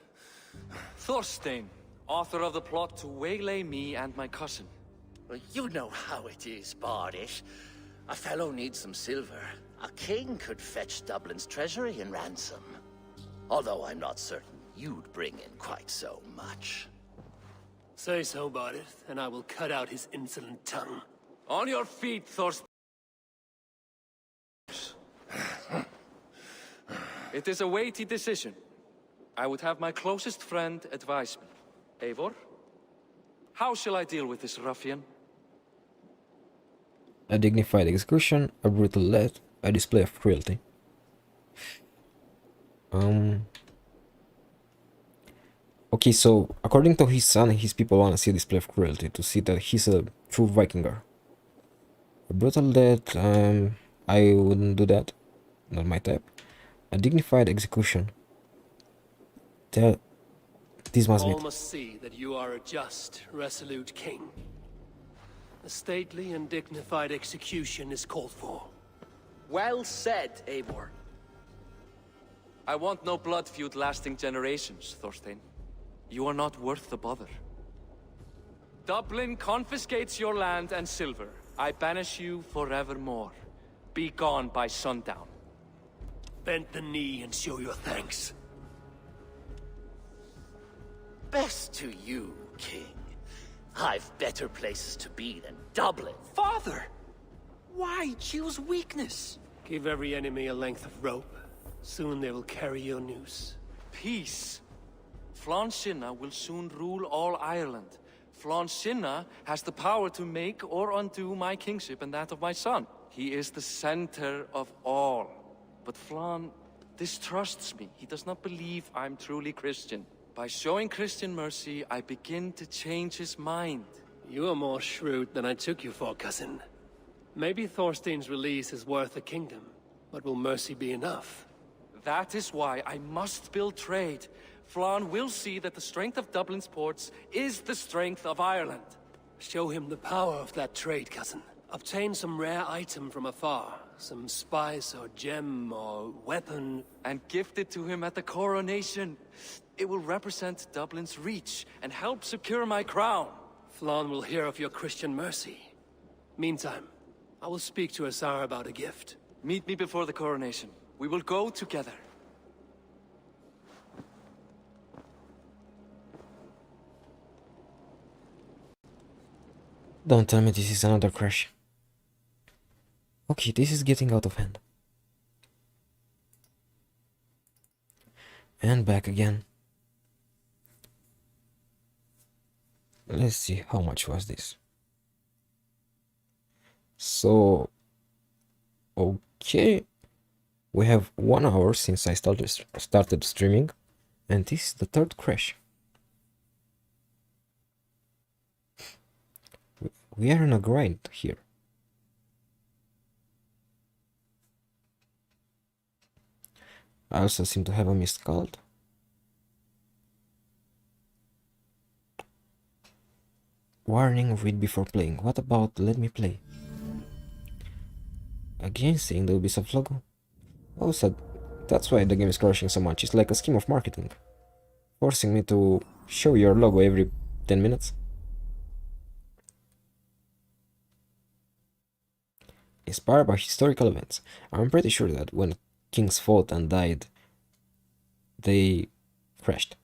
Thorstein, author of the plot to waylay me and my cousin. Well, you know how it is, Bardish. A fellow needs some silver. A king could fetch Dublin's treasury in ransom. Although I'm not certain you'd bring in quite so much. Say so, Bardith, and I will cut out his insolent tongue. On your feet, Thorst. It is a weighty decision. I would have my closest friend advise me. Eivor, how shall I deal with this ruffian? A dignified execution, a brutal death, a display of cruelty. Okay, so according to his son, his people want to see a display of cruelty, to see that he's a true Vikinger. A brutal death, I wouldn't do that, not my type. A dignified execution. This must be All must see that you are a just, resolute king. A stately and dignified execution is called for. Well said, Eivor. I want no blood feud lasting generations, Thorstein. You are not worth the bother. Dublin confiscates your land and silver. I banish you forevermore. Be gone by sundown. Bend the knee and show your thanks. Best to you, King. I've better places to be than Dublin. Father! Why choose weakness? Give every enemy a length of rope. Soon they will carry your noose. Peace. Flann Sinna will soon rule all Ireland. Flann Sinna has the power to make or undo my kingship and that of my son. He is the center of all. But Flann distrusts me. He does not believe I'm truly Christian. By showing Christian mercy, I begin to change his mind. You are more shrewd than I took you for, cousin. Maybe Thorstein's release is worth a kingdom, but will mercy be enough? That is why I must build trade. Flann will see that the strength of Dublin's ports is the strength of Ireland. Show him the power of that trade, cousin. Obtain some rare item from afar. Some spice or gem or weapon. And gift it to him at the coronation. It will represent Dublin's reach and help secure my crown. Flann will hear of your Christian mercy. Meantime, I will speak to Asar about a gift. Meet me before the coronation. We will go together. Don't tell me this is another crash. Okay, this is getting out of hand. And back again. Let's see, how much was this? So, okay, we have 1 hour since I started streaming, and this is the third crash. We are in a grind here. I also seem to have a missed cult. Warning, read before playing. What about let me play? Again seeing the Ubisoft logo. Oh, so that's why the game is crashing so much. It's like a scheme of marketing, forcing me to show your logo every 10 minutes. Inspired by historical events. I'm pretty sure that when kings fought and died, they crashed.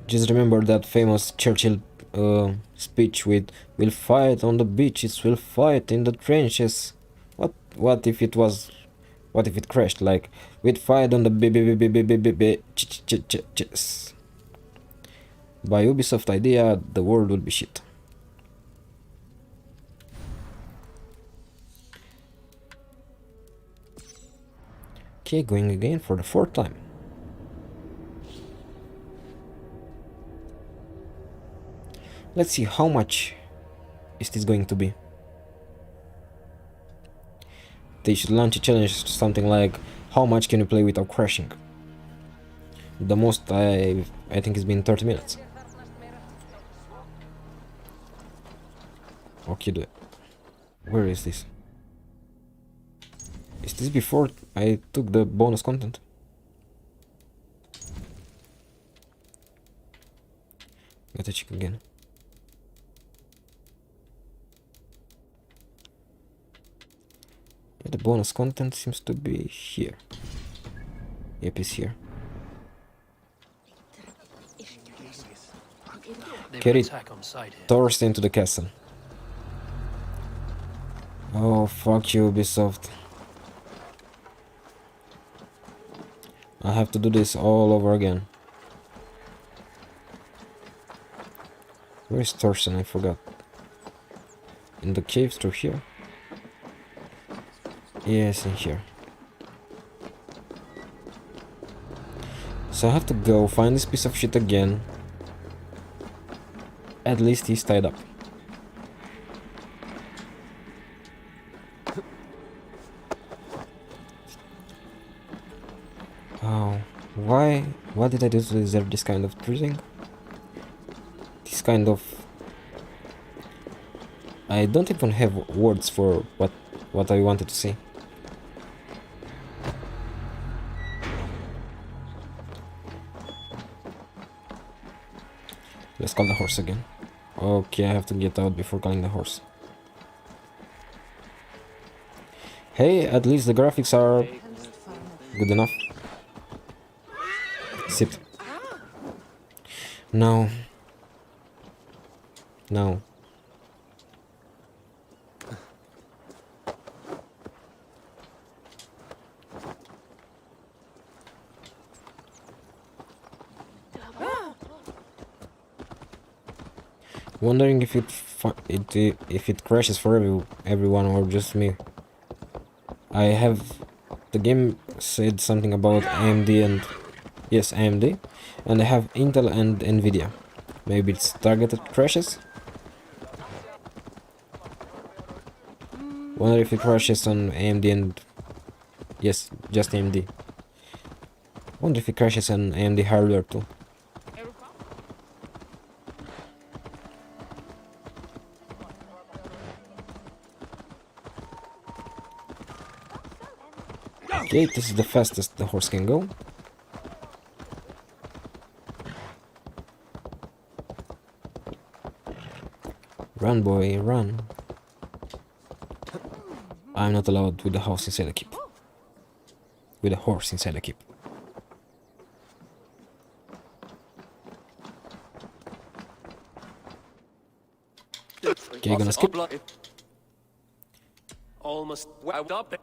Just remember that famous Churchill speech with "We'll fight on the beaches, we'll fight in the trenches." What if it was? What if it crashed? Like, we'd fight on the by Ubisoft idea, the world would be shit. Okay, going again for the 4th time. Let's see how much is this going to be. They should launch a challenge, something like how much can you play without crashing. The most I think it's been 30 minutes. Okay, where is this? Is this before I took the bonus content? Gotta check again. The bonus content seems to be here. Yep, it's here. Carry Thorstein to the castle. Oh, fuck you, Ubisoft. I have to do this all over again. Where is Thorstein? I forgot. In the caves through here? Yes, in here. So I have to go find this piece of shit again. At least he's tied up. Oh, why? What did I do to deserve this kind of treating? This kind of... I don't even have words for what I wanted to say. Let's call the horse again. Okay, I have to get out before calling the horse. Hey, at least the graphics are good enough. Sit. No. No. Wondering if it crashes for everyone or just me. I have the game said something about AMD and yes, AMD, and I have Intel and Nvidia. Maybe it's targeted crashes. Wonder if it crashes on AMD and yes, just AMD. Wonder if it crashes on AMD hardware too. Okay, this is the fastest the horse can go. Run, boy, run. I'm not allowed with the house inside the keep. With a horse inside the keep. Okay, gonna skip. Almost wound up.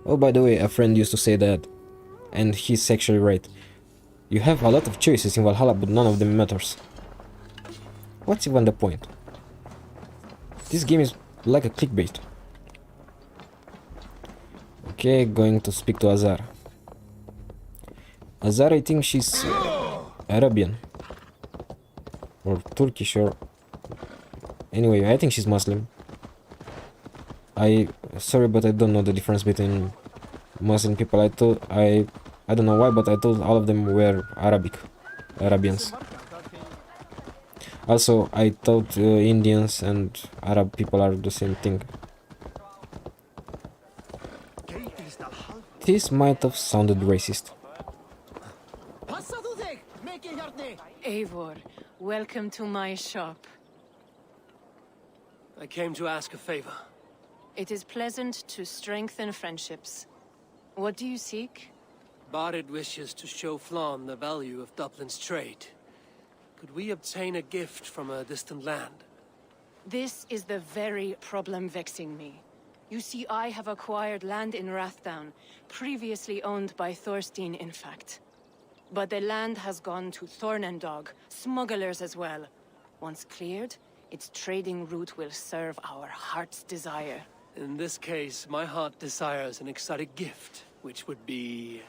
Oh, by the way, a friend used to say that, and he's actually right. You have a lot of choices in Valhalla, but none of them matters. What's even the point? This game is like a clickbait. Okay, going to speak to Azar. Azar, I think she's Arabian. Or Turkish, or... Anyway, I think she's Muslim. Sorry, but I don't know the difference between Muslim people. I don't know why, but I thought all of them were Arabians. Also, I thought Indians and Arab people are the same thing. This might have sounded racist. Eivor, welcome to my shop. I came to ask a favor. It is pleasant to strengthen friendships. What do you seek? Barid wishes to show Flann the value of Dublin's trade. Could we obtain a gift from a distant land? This is the very problem vexing me. You see, I have acquired land in Rathdown, previously owned by Thorstein, in fact. But the land has gone to Thornendog, smugglers as well. Once cleared, its trading route will serve our heart's desire. In this case, my heart desires an exotic gift, which would be...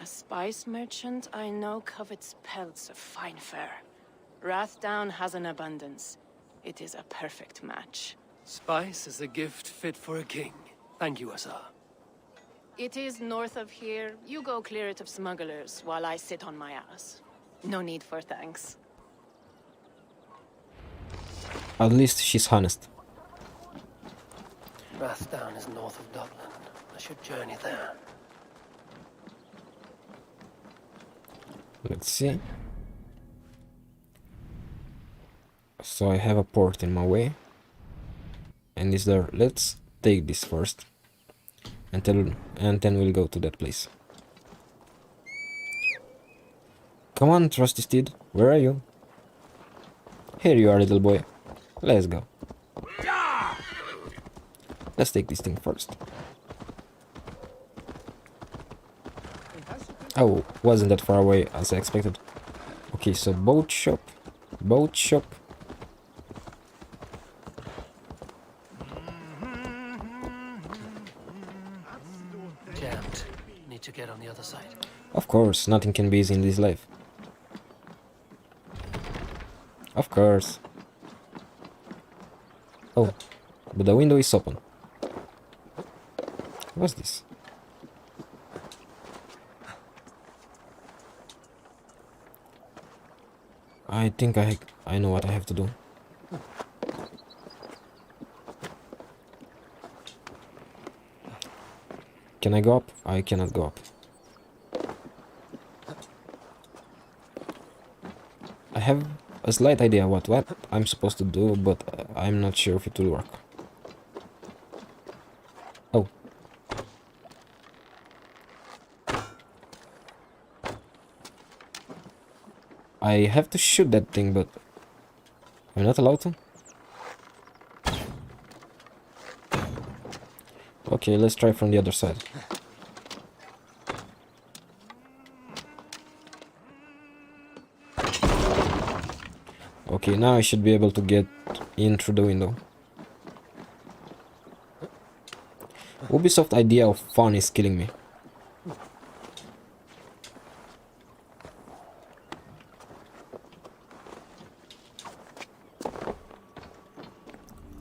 A spice merchant I know covets pelts of fine fur. Rathdown has an abundance. It is a perfect match. Spice is a gift fit for a king. Thank you, Azar. It is north of here. You go clear it of smugglers, while I sit on my ass. No need for thanks. At least she's honest. Rathdown is north of Dublin. I should journey there. Let's see. So I have a port in my way. and is there. Let's take this first, and then we'll go to that place. Come on, trusty steed, where are you? Here you are, little boy. Let's go. Let's take this thing first. Oh, wasn't that far away as I expected. Okay, so boat shop. Boat shop. Jammed. Need to get on the other side. Of course, nothing can be easy in this life. Of course. Oh, but the window is open. What's this? I think I know what I have to do. Can I go up? I cannot go up. I have a slight idea what I'm supposed to do, but I'm not sure if it will work. Oh. I have to shoot that thing, but I'm not allowed to. Okay, let's try from the other side. Okay, now I should be able to get in through the window. Ubisoft's idea of fun is killing me.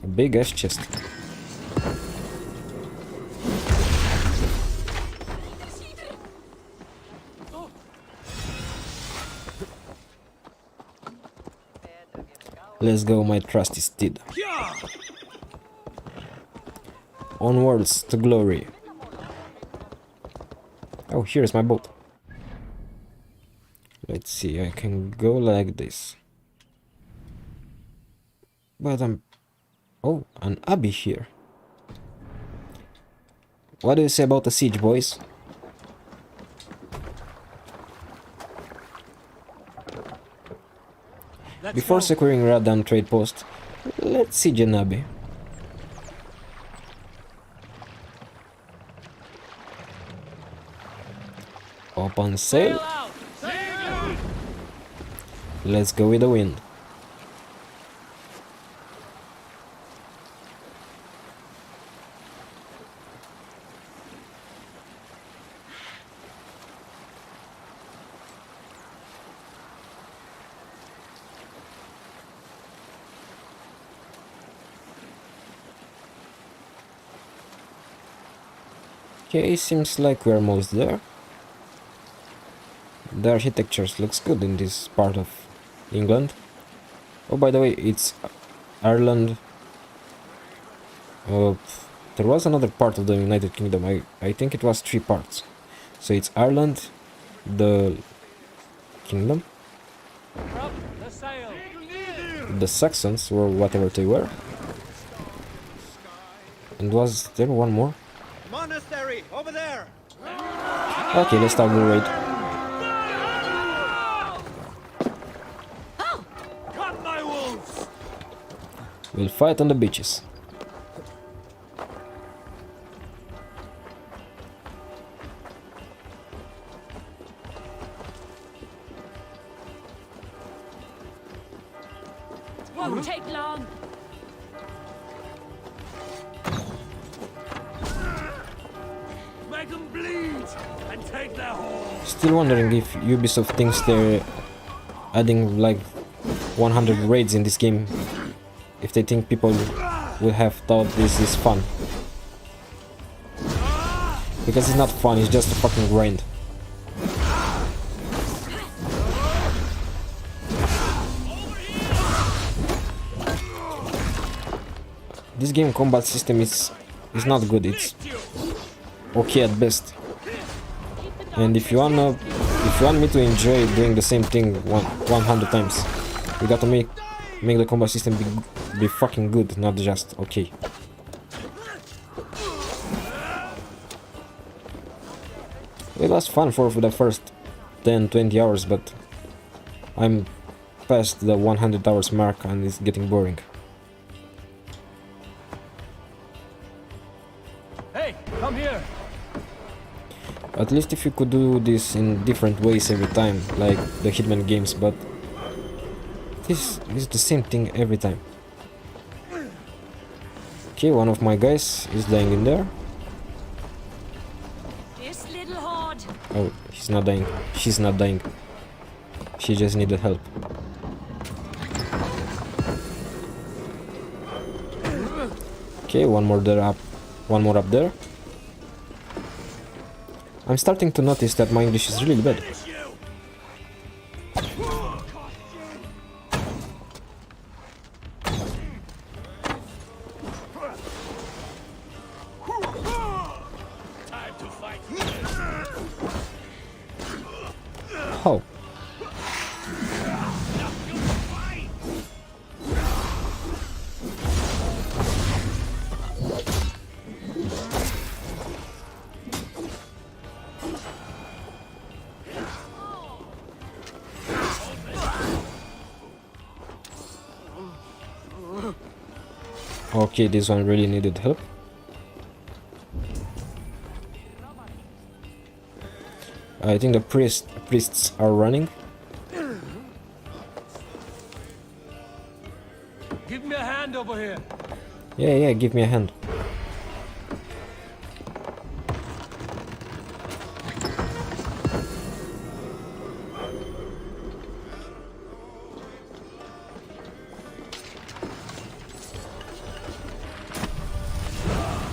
A big ass chest. Let's go, my trusty steed. Onwards to glory. Oh, here's my boat. Let's see, I can go like this. But oh, an abbey here. What do you say about the siege, boys? Before securing Radan trade post, let's siege an abbey. Open sail. Let's go with the wind. Okay, seems like we're almost there. The architecture looks good in this part of England. Oh, by the way, it's Ireland. There was another part of the United Kingdom. I think it was 3 parts. So it's Ireland, the Kingdom, the Saxons, or whatever they were. And was there one more? Monastery over there. Okay, let's start the raid. Cut my wounds. We'll fight on the beaches. Won't take long. Make them bleed and take their horse. Still wondering if Ubisoft thinks they're adding like 100 raids in this game, if they think people will have thought this is fun. Because it's not fun, it's just a fucking grind. This game combat system is not good, it's okay at best. And if you want me to enjoy doing the same thing 100 times, you gotta make the combat system be fucking good, not just okay. It was fun for the first 10-20 hours, but I'm past the 100 hours mark and it's getting boring. Hey, come here. At least if you could do this in different ways every time, like the Hitman games, but this is the same thing every time. Okay, one of my guys is dying in there. This little horde. Oh, he's not dying. She's not dying. She just needed help. Okay, one more there up. One more up there. I'm starting to notice that my English is really bad. How? Okay, this one really needed help. I think the priests are running. Give me a hand over here. Yeah, give me a hand.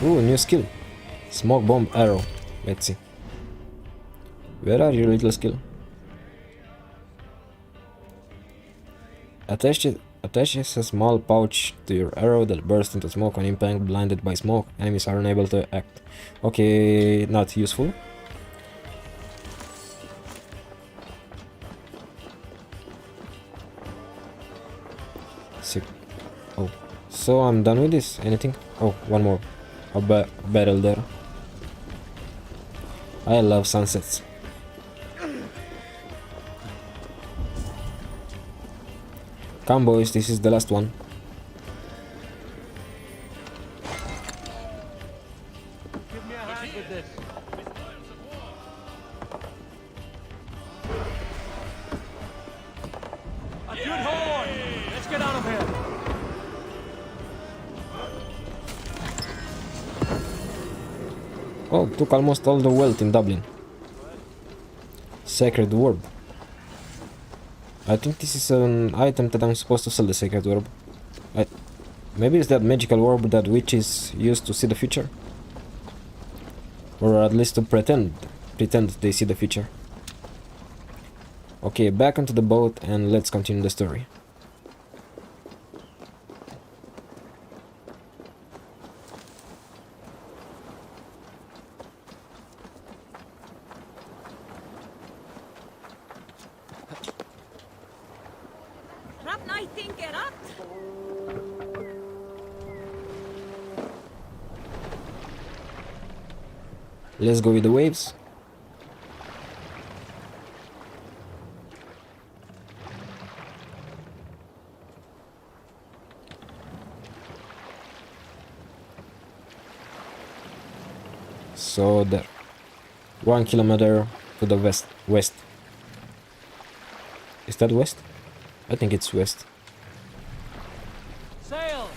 Ooh, new skill. Smoke bomb arrow. Let's see. Where are you, little skill? Attaches a small pouch to your arrow that bursts into smoke on impact. Blinded by smoke, enemies are unable to act. Okay, not useful. Sick. Oh, so I'm done with this. Anything? Oh, one more. A battle there. I love sunsets. Come boys, this is the last one. Give me a hand with this. A good horn. Let's get out of here. Oh, took almost all the wealth in Dublin. Sacred Orb. I think this is an item that I'm supposed to sell, the Sacred Orb. Maybe it's that magical orb that witches use to see the future? Or at least to pretend they see the future. Okay, back onto the boat and let's continue the story. Let's go with the waves. So there. 1 kilometer to the west. Is that west? I think it's west. Sail!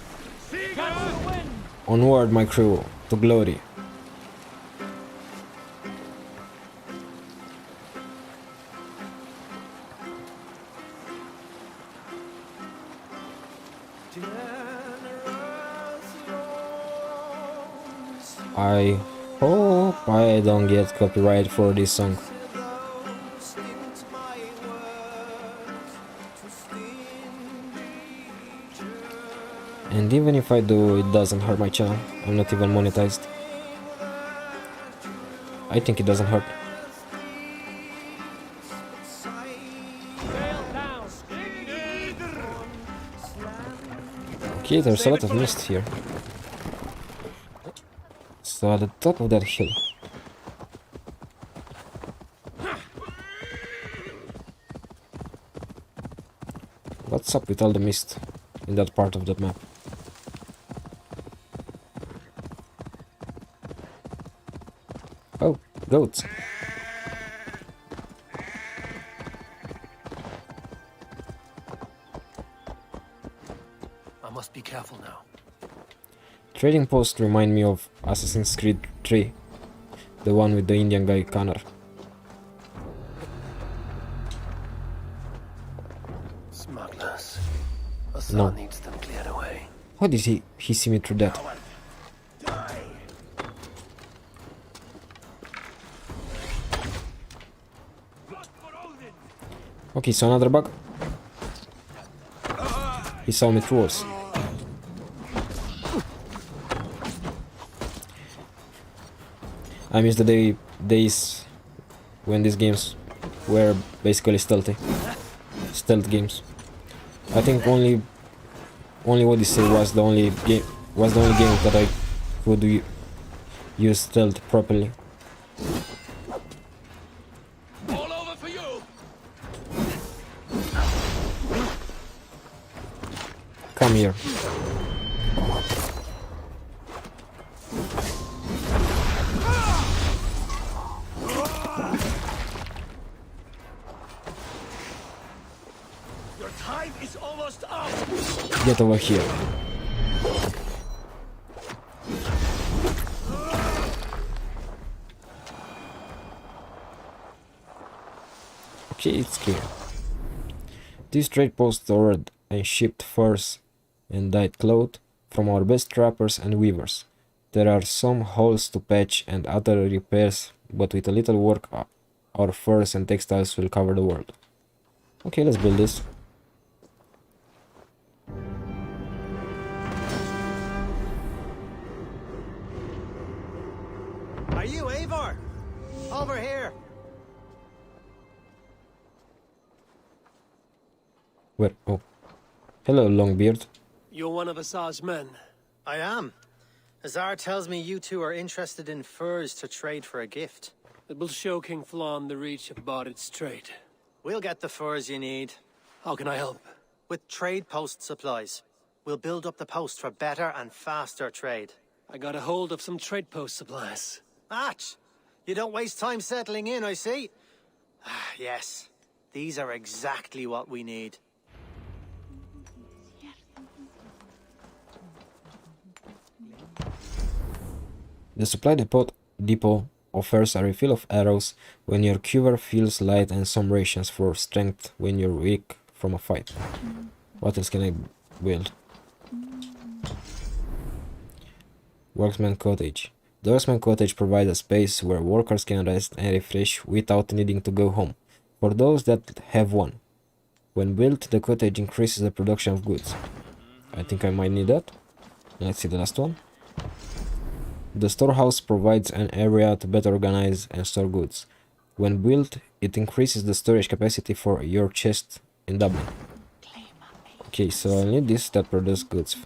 Catch the wind! Onward, my crew, to glory. I hope I don't get copyright for this song. And even if I do, it doesn't hurt my channel. I'm not even monetized. I think it doesn't hurt. Okay, there's a lot of mist here. So at the top of that hill. What's up with all the mist in that part of the map? Oh, goats. I must be careful now. Trading posts remind me of Assassin's Creed 3, the one with the Indian guy Connor. Smugglers. No. Hassan needs them cleared away. How did he see me through that? Okay, so another bug. He saw me through us. I miss the days when these games were basically stealth games. I think only Odyssey was the only game that I could use stealth properly. All over for you. Come here. Your time is almost up. Get over here. Okay, it's clear. These trade posts ordered and shipped furs and dyed cloth from our best trappers and weavers. There are some holes to patch and other repairs, but with a little work our furs and textiles will cover the world. Okay, let's build this. Are you Eivor? Over here. Where? Oh. Hello, Longbeard. You're one of Asar's men. I am. Azar tells me you two are interested in furs to trade for a gift. It will show King Flan the reach of Bardet's trade. We'll get the furs you need. How can I help? With trade post supplies. We'll build up the post for better and faster trade. I got a hold of some trade post supplies. Atch! You don't waste time settling in, I see. Yes. These are exactly what we need. The supply depot offers a refill of arrows when your quiver feels light and some rations for strength when you're weak from a fight. What else can I build? Workman Cottage. The Workman Cottage provides a space where workers can rest and refresh without needing to go home, for those that have one. When built, the cottage increases the production of goods. I think I might need that. Let's see the last one. The storehouse provides an area to better organize and store goods. When built, it increases the storage capacity for your chest in Dublin. Okay, so I need this that produces goods.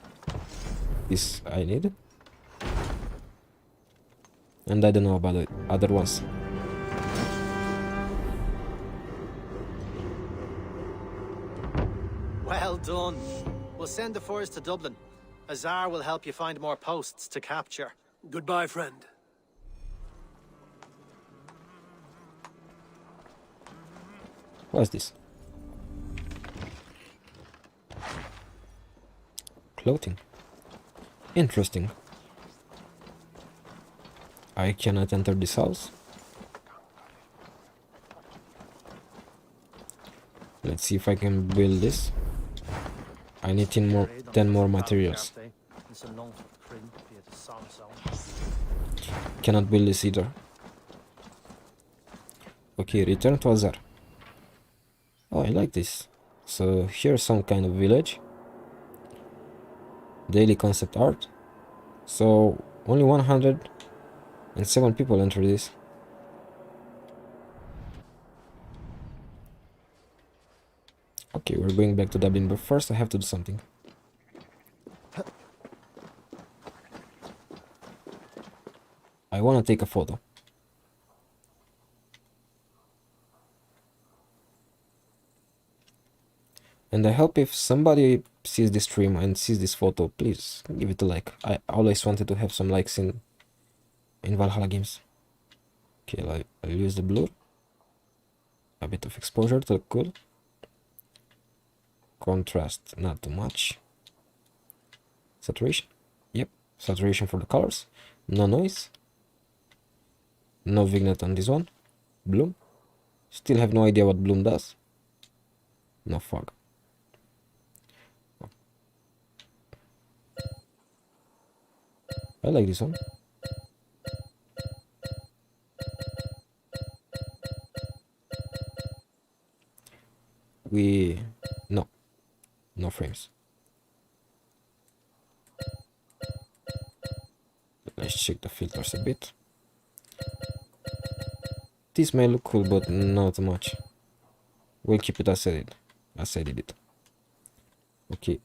This I need. And I don't know about the other ones. Well done. We'll send the furs to Dublin. Azar will help you find more posts to capture. Goodbye, friend. What is this? Clothing. Interesting. I cannot enter this house. Let's see if I can build this. I need 10 more materials. Cannot build this either. Okay, return to Azar. Oh, I like this. So here's some kind of village. Daily concept art. So only 107 people enter this. Okay, we're going back to Dublin, but first I have to do something. I want to take a photo. And I hope if somebody sees this stream and sees this photo, please give it a like. I always wanted to have some likes in Valhalla games. Okay, I'll use the blur. A bit of exposure to look cool. Contrast, not too much. Saturation. Yep, saturation for the colors. No noise. No vignette on this one. Bloom. Still have no idea what bloom does. No fog. I like this one. No frames. Let's check the filters a bit. This may look cool, but not much. We'll keep it as I did it. Okay,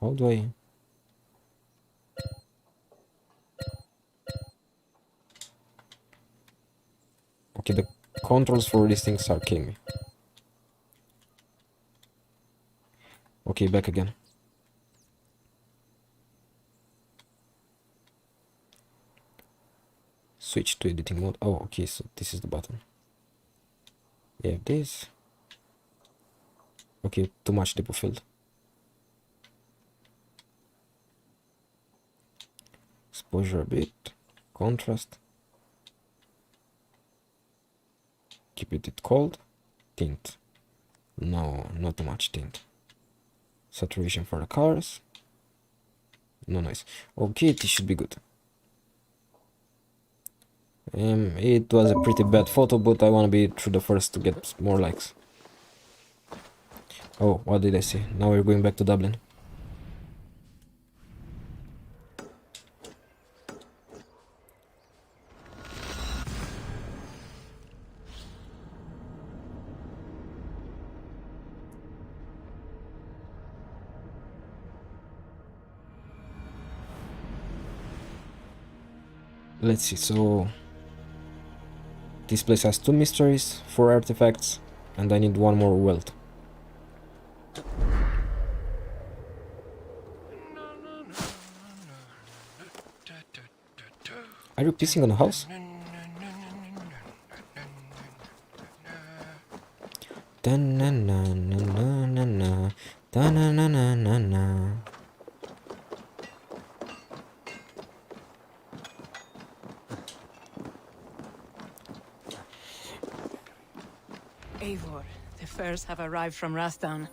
how do I... Okay, the controls for these things are killing me. Okay, back again. Switch to editing mode. Oh, okay, so this is the button. We have this. Okay, too much depth of field. Exposure a bit. Contrast. Keep it cold. Tint. No, not too much tint. Saturation for the colors. No noise. Okay, this should be good. It was a pretty bad photo, but I want to be through the first to get more likes. Oh, what did I say? Now we're going back to Dublin. Let's see, so this place has 2 mysteries, 4 artifacts, and I need 1 more wealth. Are you pissing on the house? Da-na-na-na-na-na-na, da-na-na-na-na-na. Eivor, the furs have arrived from Rastan.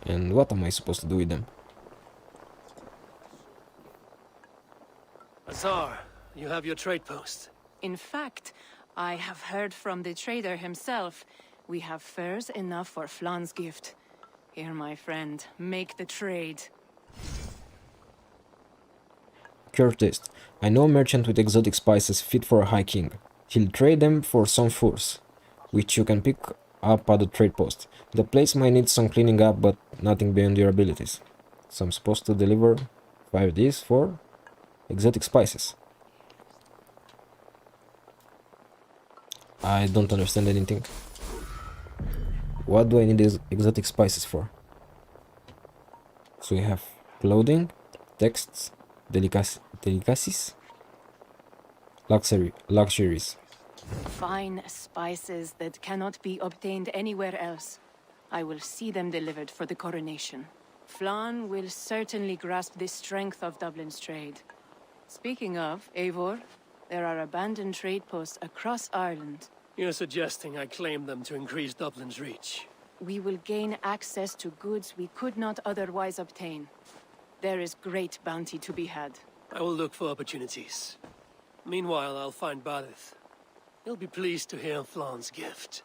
And what am I supposed to do with them? Azar, you have your trade post. In fact, I have heard from the trader himself. We have furs enough for Flan's gift. Here, my friend, make the trade. Curtis, I know a merchant with exotic spices fit for a high king. He'll trade them for some furs, which you can pick up at the trade post. The place might need some cleaning up, but nothing beyond your abilities. So I'm supposed to deliver 5 Ds for exotic spices. I don't understand anything. What do I need these exotic spices for? So we have clothing, texts, delicacies, luxuries. Fine spices that cannot be obtained anywhere else. I will see them delivered for the coronation. Flan will certainly grasp the strength of Dublin's trade. Speaking of, Eivor, there are abandoned trade posts across Ireland. You're suggesting I claim them to increase Dublin's reach. We will gain access to goods we could not otherwise obtain. There is great bounty to be had. I will look for opportunities. Meanwhile, I'll find Barith. He'll be pleased to hear Flan's gift.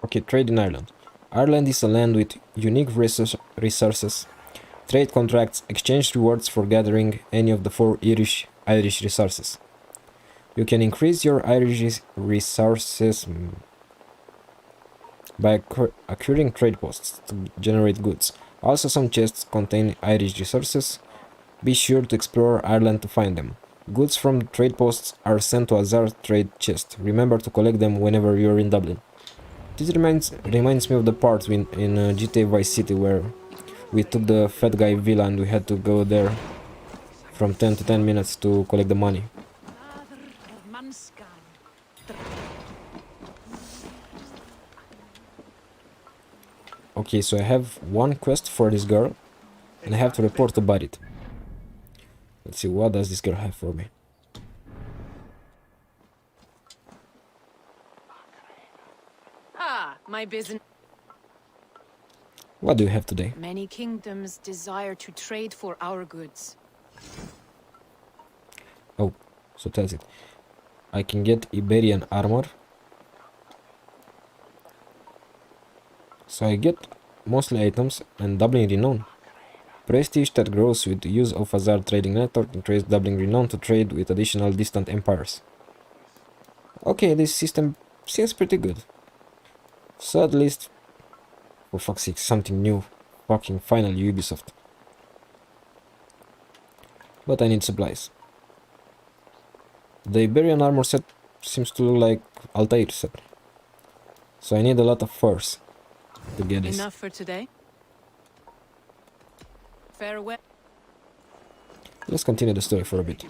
Okay, trade in Ireland. Ireland is a land with unique resources. Trade contracts exchange rewards for gathering any of the 4 Irish resources. You can increase your Irish resources by acquiring trade posts to generate goods. Also, some chests contain Irish resources. Be sure to explore Ireland to find them. Goods from trade posts are sent to Azar trade chest. Remember to collect them whenever you're in Dublin. This reminds me of the part in GTA Vice City where we took the fat guy villa and we had to go there from 10 to 10 minutes to collect the money. Okay, so I have one quest for this girl and I have to report to Barit. Let's see, what does this girl have for me? Ah, my business. What do you have today? Many kingdoms desire to trade for our goods. Oh, so tells it. I can get Iberian armor. So I get mostly items and Dublin renown. Prestige that grows with the use of Azar trading network and trades Dublin renown to trade with additional distant empires. Okay, this system seems pretty good. So at least, for fuck's sake, something new. Fucking finally Ubisoft. But I need supplies. The Iberian armor set seems to look like Altair set. So I need a lot of furs to get this. Enough for today. Farewell. Let's continue the story for a bit.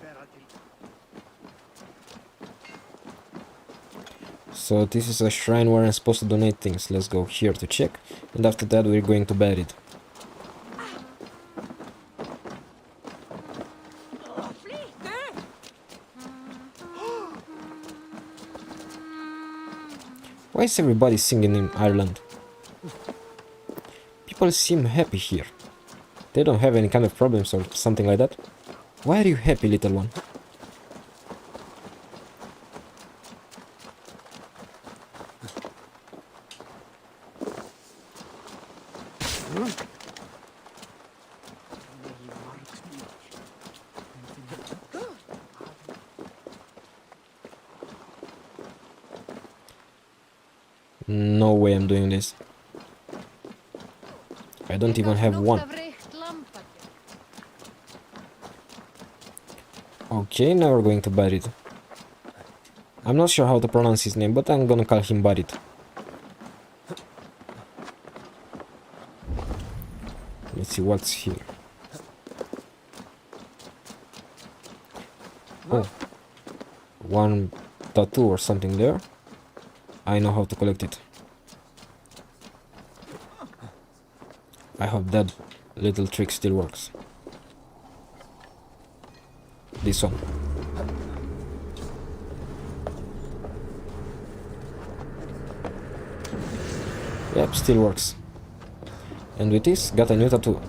So this is a shrine where I'm supposed to donate things. Let's go here to check. And after that we're going to bury it. Why is everybody singing in Ireland? People seem happy here. They don't have any kind of problems or something like that. Why are you happy, little one? No way I'm doing this. I don't even have one. Okay, now we're going to Barit. I'm not sure how to pronounce his name, but I'm gonna call him Barit. Let's see what's here. Oh, one tattoo or something there. I know how to collect it. I hope that little trick still works. This one. Yep, still works. And with this, got a new tattoo.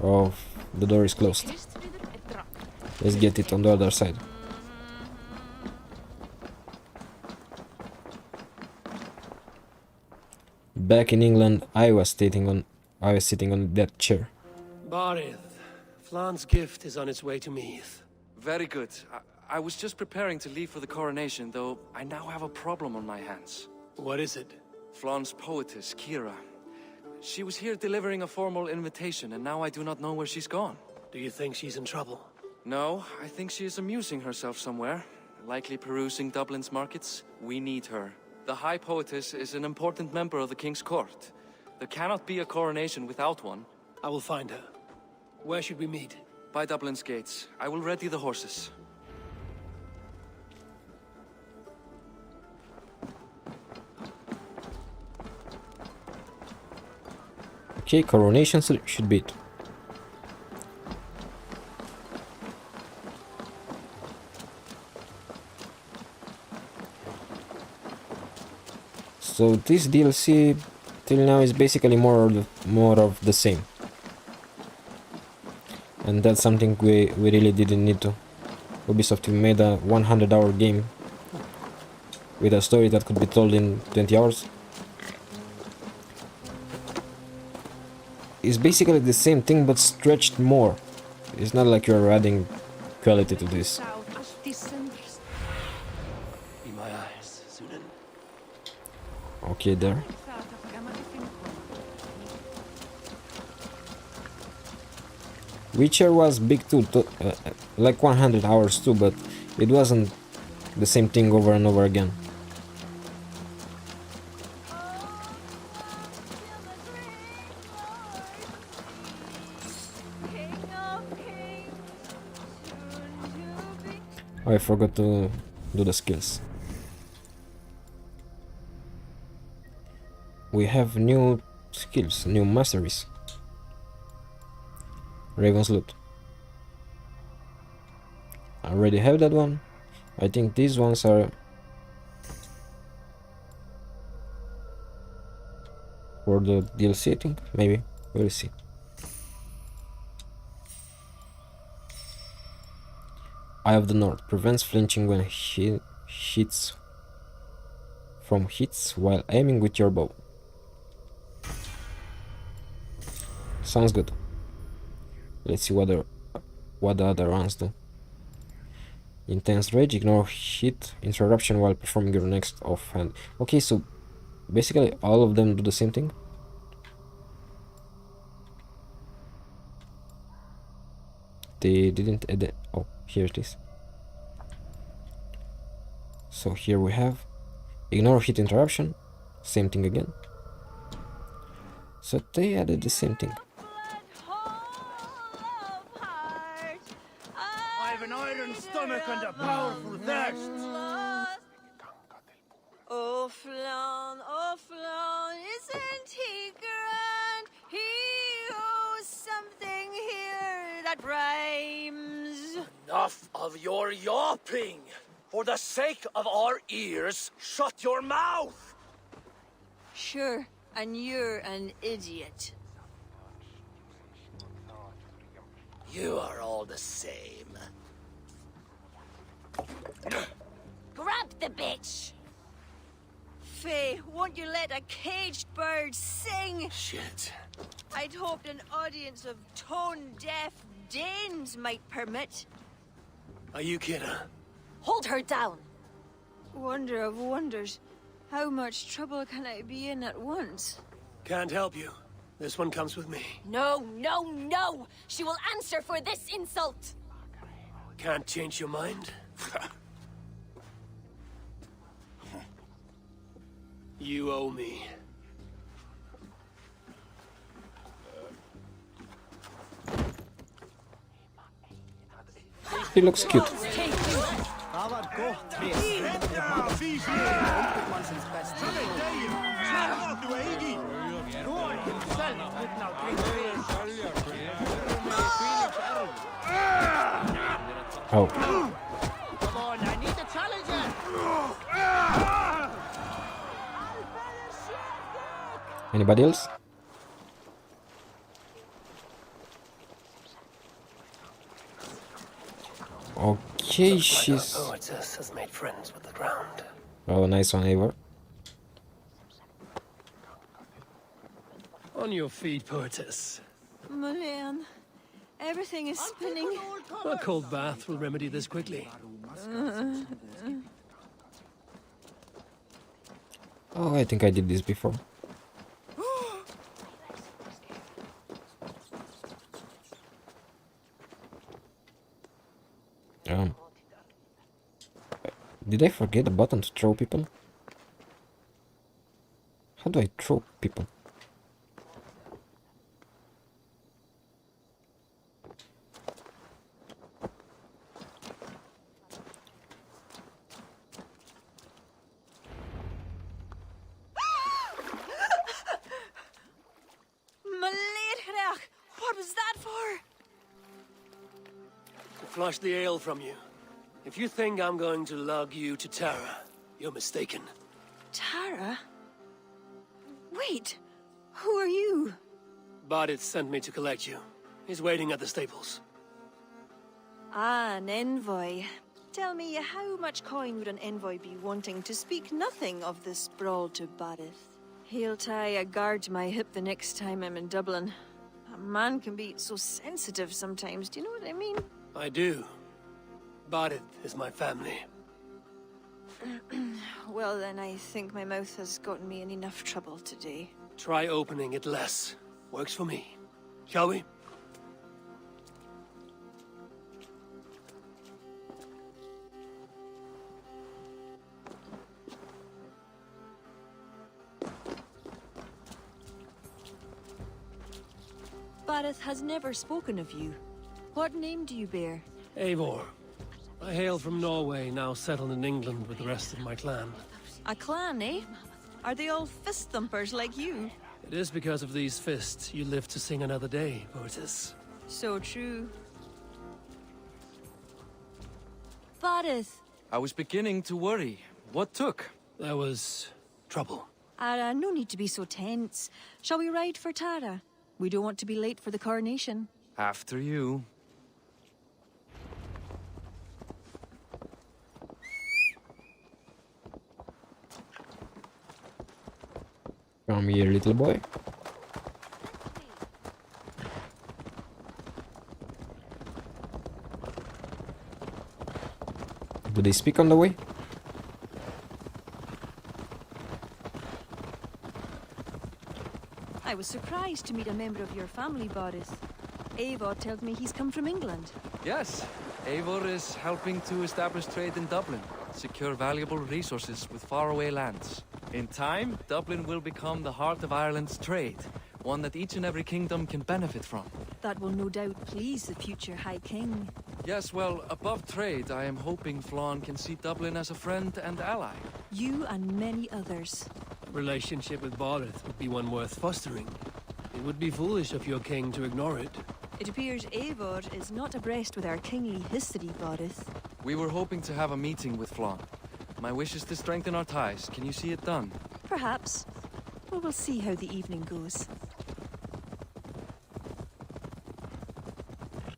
Oh, the door is closed. Let's get it on the other side. Back in England, I was sitting on that chair. Barith, Flan's gift is on its way to Meath. Very good. I was just preparing to leave for the coronation, though I now have a problem on my hands. What is it? Flan's poetess, Kira. She was here delivering a formal invitation, and now I do not know where she's gone. Do you think she's in trouble? No, I think she is amusing herself somewhere. Likely perusing Dublin's markets. We need her. The High Poetess is an important member of the King's Court. There cannot be a coronation without one. I will find her. Where should we meet? By Dublin's gates. I will ready the horses. Okay, coronation should be it. So this DLC till now is basically more of the same. And that's something we really didn't need to. Ubisoft made a 100-hour game with a story that could be told in 20 hours. It's basically the same thing but stretched more. It's not like you're adding quality to this. Be my eyes, Sunan. Okay, there. Witcher was big too, like 100 hours too, but it wasn't the same thing over and over again. Oh, I forgot to do the skills. We have new skills, new masteries. Raven's Loot. I already have that one. I think these ones are for the DLC, I think. Maybe. We'll see. Eye of the North. Prevents flinching when hits from hits while aiming with your bow. Sounds good. Let's see what the other ones do. Intense Rage, ignore hit interruption while performing your next offhand. Okay, so basically all of them do the same thing. They didn't add it. Oh, here it is. So here we have ignore hit interruption, same thing again. So they added the same thing. I've an iron stomach and a powerful thirst. Oh, Flan, isn't he grand? He owes something here that rhymes. Enough of your yawping! For the sake of our ears, shut your mouth! Sure, and you're an idiot. You are all the same. Grab the bitch! Faye, won't you let a caged bird sing? Shit. I'd hoped an audience of tone-deaf Danes might permit. Are you kidding? Hold her down! Wonder of wonders. How much trouble can I be in at once? Can't help you. This one comes with me. No! She will answer for this insult! Can't change your mind? You owe me. He looks cute. Oh. Come on, I need a challenger. Anybody else? Okay, she's... Poetess has made friends with the ground. Oh, nice one, Eivor. On your feet, poetess. Mullane, everything is spinning. A cold bath will remedy this quickly. Oh, I think I did this before. Did I forget the button to throw people? How do I throw people? What was that for? To flush the ale from you. If you think I'm going to lug you to Tara, you're mistaken. Tara? Wait, who are you? Bodit sent me to collect you. He's waiting at the stables. Ah, an envoy. Tell me, how much coin would an envoy be wanting, to speak nothing of the sprawl to Badith? He'll tie a guard to my hip the next time I'm in Dublin. A man can be so sensitive sometimes, do you know what I mean? I do. Bodit is my family. Well, then I think my mouth has gotten me in enough trouble today. Try opening it less. Works for me. Shall we? Bareth has never spoken of you. What name do you bear? Eivor. I hail from Norway, now settled in England with the rest of my clan. A clan, eh? Are they all fist thumpers like you? It is because of these fists you live to sing another day, Mortis. So true. Bareth. I was beginning to worry. What took? There was trouble. No need to be so tense. Shall we ride for Tara? We don't want to be late for the coronation. After you. Come here, little boy. Do they speak on the way? I was surprised to meet a member of your family, Boris. Eivor tells me he's come from England. Yes, Eivor is helping to establish trade in Dublin, secure valuable resources with faraway lands. In time, Dublin will become the heart of Ireland's trade, one that each and every kingdom can benefit from. That will no doubt please the future High King. Yes, well, above trade, I am hoping Flann can see Dublin as a friend and ally. You and many others. A relationship with Bareth would be one worth fostering. It would be foolish of your king to ignore it. It appears Eivor is not abreast with our kingly history, Boris. We were hoping to have a meeting with Flann. My wish is to strengthen our ties. Can you see it done? Perhaps. Well, we'll see how the evening goes.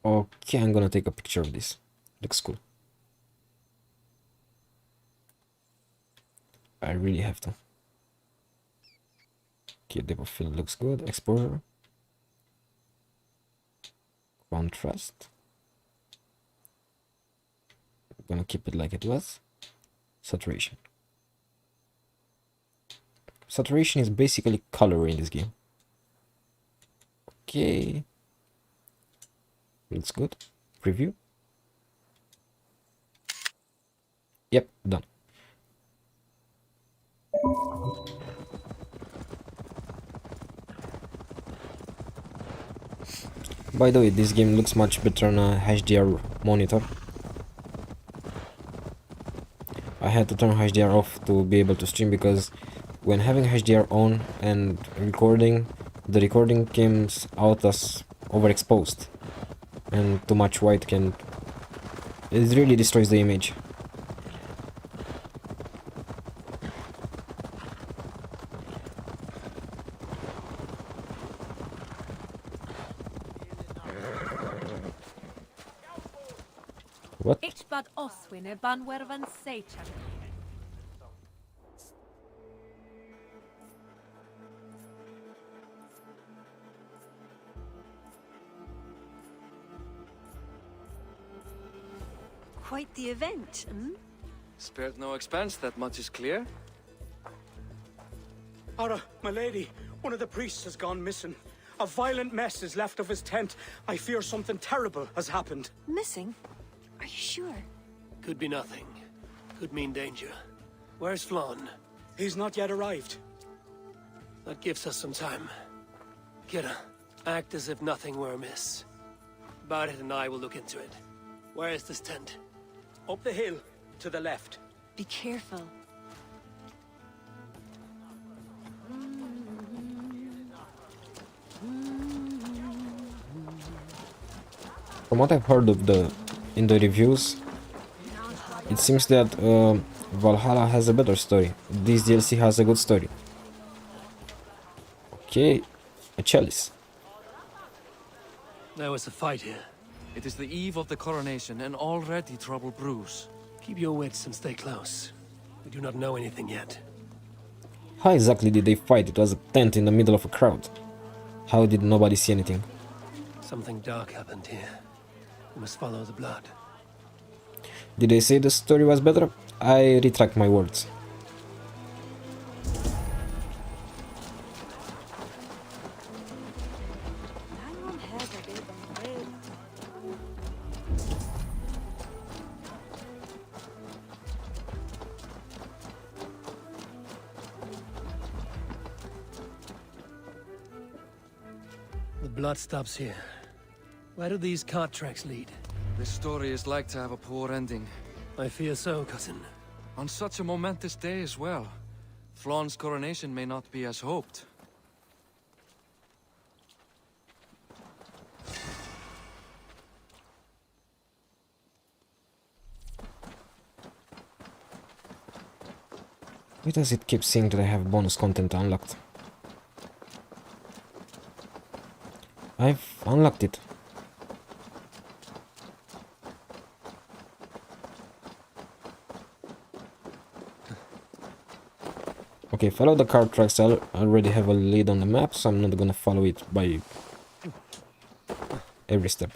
Okay, I'm gonna take a picture of this. Looks cool. I really have to. Okay, depth of field looks good. Exposure. Contrast. I'm gonna keep it like it was. Saturation. Saturation is basically color in this game. Okay. Looks good. Preview. Yep, done. By the way, this game looks much better on a HDR monitor. I had to turn HDR off to be able to stream because when having HDR on and recording, the recording comes out as overexposed. And too much white can... it really destroys the image. What? Quite the event, hmm? Spared no expense, that much is clear. Ara, my lady, one of the priests has gone missing. A violent mess is left of his tent. I fear something terrible has happened. Missing? Are you sure? Could be nothing. Could mean danger. Where's Flann? He's not yet arrived. That gives us some time. Kira, act as if nothing were amiss. Barret and I will look into it. Where is this tent? Up the hill, to the left. Be careful. From what I've heard of in the reviews, it seems that Valhalla has a better story. This DLC has a good story. Okay, a chalice. There was a fight here. It is the eve of the coronation, and already trouble brews. Keep your wits and stay close. We do not know anything yet. How exactly did they fight? It was a tent in the middle of a crowd. How did nobody see anything? Something dark happened here. We must follow the blood. Did they say the story was better? I retract my words. The blood stops here. Where do these cart tracks lead? This story is like to have a poor ending. I fear so, cousin. On such a momentous day as well. Flaun's coronation may not be as hoped. Why does it keep saying that I have bonus content unlocked? I've unlocked it. Okay, follow the cart tracks. I already have a lead on the map, so I'm not gonna follow it by every step.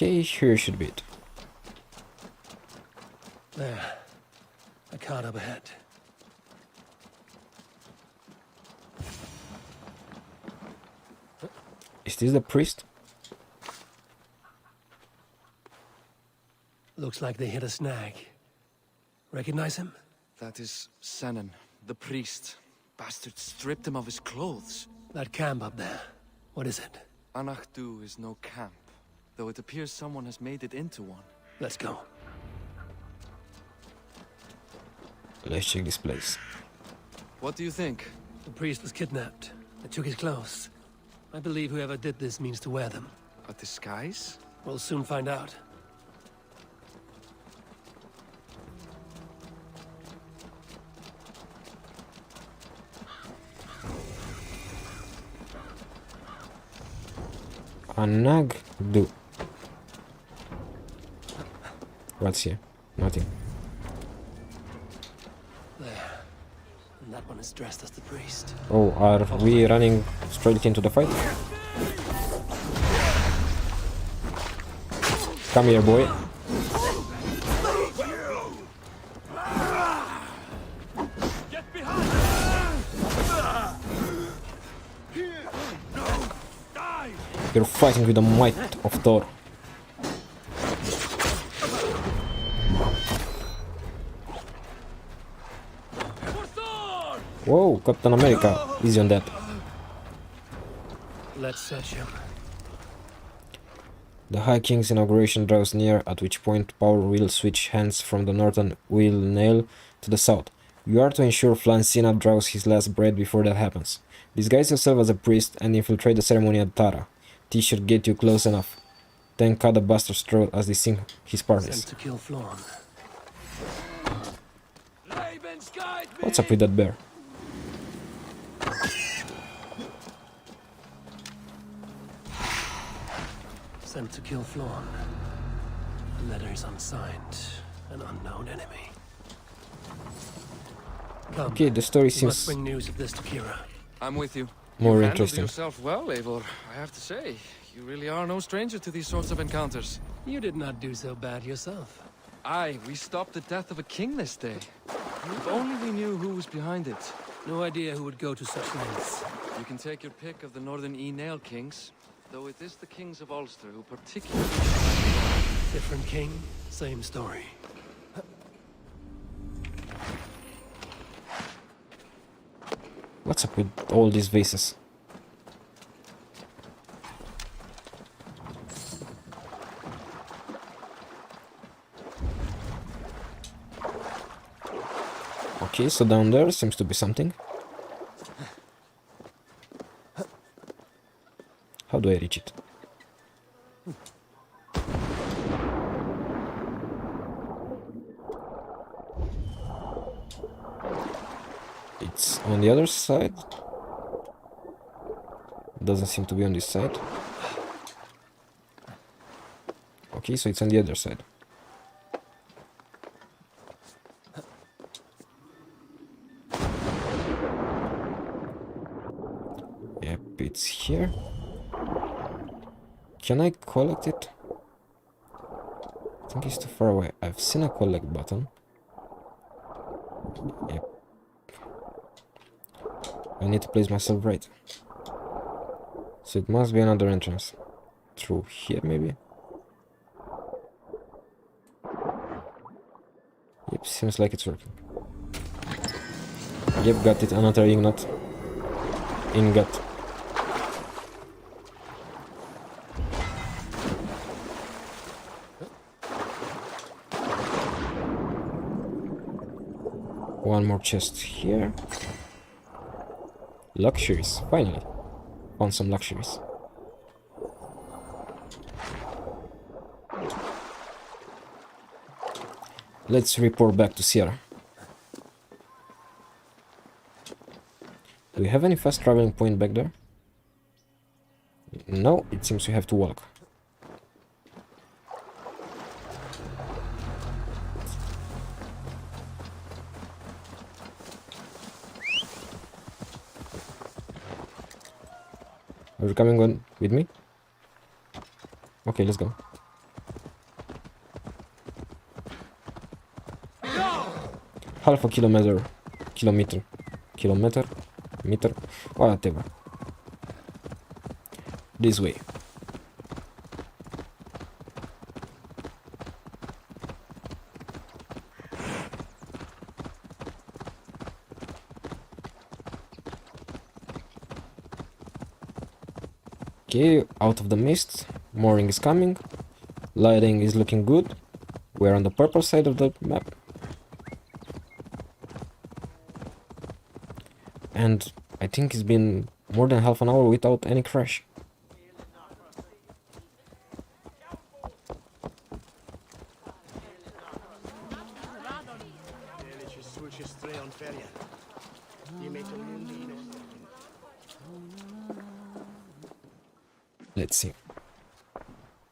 Okay, here should be it. There. A cart up ahead. Is this the priest? Looks like they hit a snag. Recognize him? That is Senan, the priest. Bastards stripped him of his clothes. That camp up there. What is it? Anachdu is no camp, though it appears someone has made it into one. Let's go. Let's check this place. What do you think? The priest was kidnapped. They took his clothes. I believe whoever did this means to wear them. A disguise? We'll soon find out. Anachdu. What's here? Nothing. There. And that one is dressed as the priest. Oh, are we running straight into the fight? Come here, boy. Get behind! Die! You're fighting with the might of Thor. Whoa, Captain America. Easy on that. Let's search him. The High King's inauguration draws near, at which point power will switch hands from the northern wheel nail to the south. You are to ensure Flancina draws his last breath before that happens. Disguise yourself as a priest and infiltrate the ceremony at Tara. T should get you close enough. Then cut the bastard's throat as they sing his parties. Sent to kill Flaun. What's up with that bear? Sent to kill Flaun. The letter is unsigned. An unknown enemy. Come. Okay, the story We must seems bring news of this to Kira. I'm with you. more You handled interesting. yourself well, Eivor. I have to say, you really are no stranger to these sorts of encounters. You did not do so bad yourself. Aye, we stopped the death of a king this day. If only we knew who was behind it. No idea who would go to such lengths. You can take your pick of the Northern E-Nail kings, though it is the kings of Ulster who particularly... Different king, same story. What's up with all these vases? Okay, so down there seems to be something. How do I reach it? It's on the other side. Doesn't seem to be on this side. Okay, so it's on the other side. Yep, it's here. Can I collect it? I think it's too far away. I've seen a collect button. Yep. I need to place myself right. So it must be another entrance. Through here, maybe? Yep, seems like it's working. Yep, got it. Another ingot. One more chest here. Luxuries, finally. Found some luxuries. Let's report back to Sierra. Do we have any fast traveling point back there? No, it seems we have to walk. Are you coming on with me? Okay, let's go. Half a kilometer, meter, whatever. This way. Okay, out of the mist. Mooring is coming. Lighting is looking good. We're on the purple side of the map. And I think it's been more than half an hour without any crash. Let's see.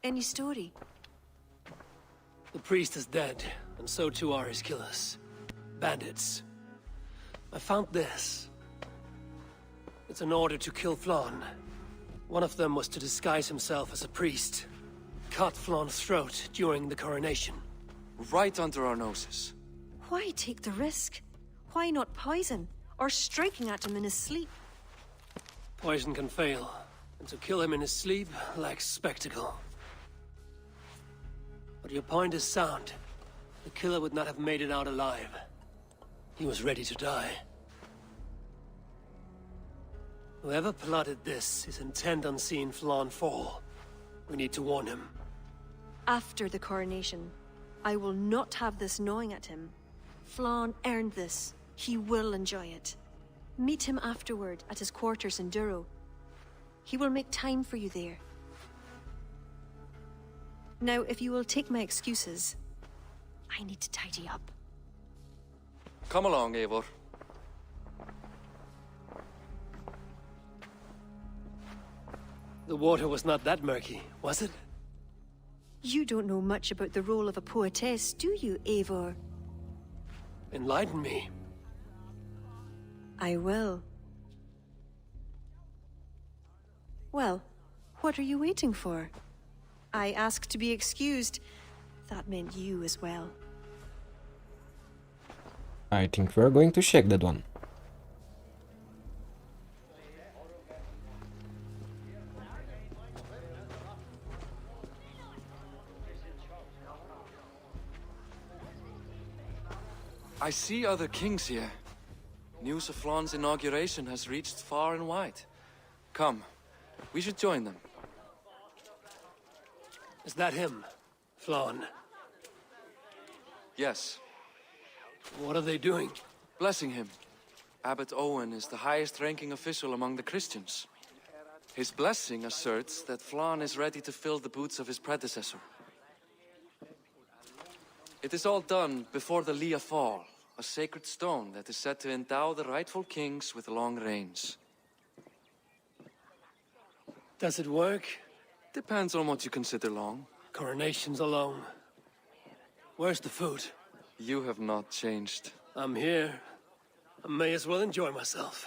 Any story? The priest is dead, and so too are his killers. Bandits. I found this. It's an order to kill Flann. One of them was to disguise himself as a priest. Cut Flann's throat during the coronation. Right under our noses. Why take the risk? Why not poison? Or striking at him in his sleep? Poison can fail, and to kill him in his sleep lacks spectacle. But your point is sound. The killer would not have made it out alive. He was ready to die. Whoever plotted this is intent on seeing Flann fall. We need to warn him. After the coronation, I will not have this gnawing at him. Flann earned this. He will enjoy it. Meet him afterward at his quarters in Duro. He will make time for you there. Now, if you will take my excuses, I need to tidy up. Come along, Eivor. The water was not that murky, was it? You don't know much about the role of a poetess, do you, Eivor? Enlighten me. I will. Well, what are you waiting for? I asked to be excused. That meant you as well. I think we're going to check that one. I see other kings here. News of Flann's inauguration has reached far and wide. Come, we should join them. Is that him? Flann? Yes. What are they doing? Blessing him. Abbot Owen is the highest-ranking official among the Christians. His blessing asserts that Flann is ready to fill the boots of his predecessor. It is all done before the Lia Fall, a sacred stone that is said to endow the rightful kings with long reigns. Does it work? Depends on what you consider long. Coronations are long. Where's the food? You have not changed. I'm here. I may as well enjoy myself.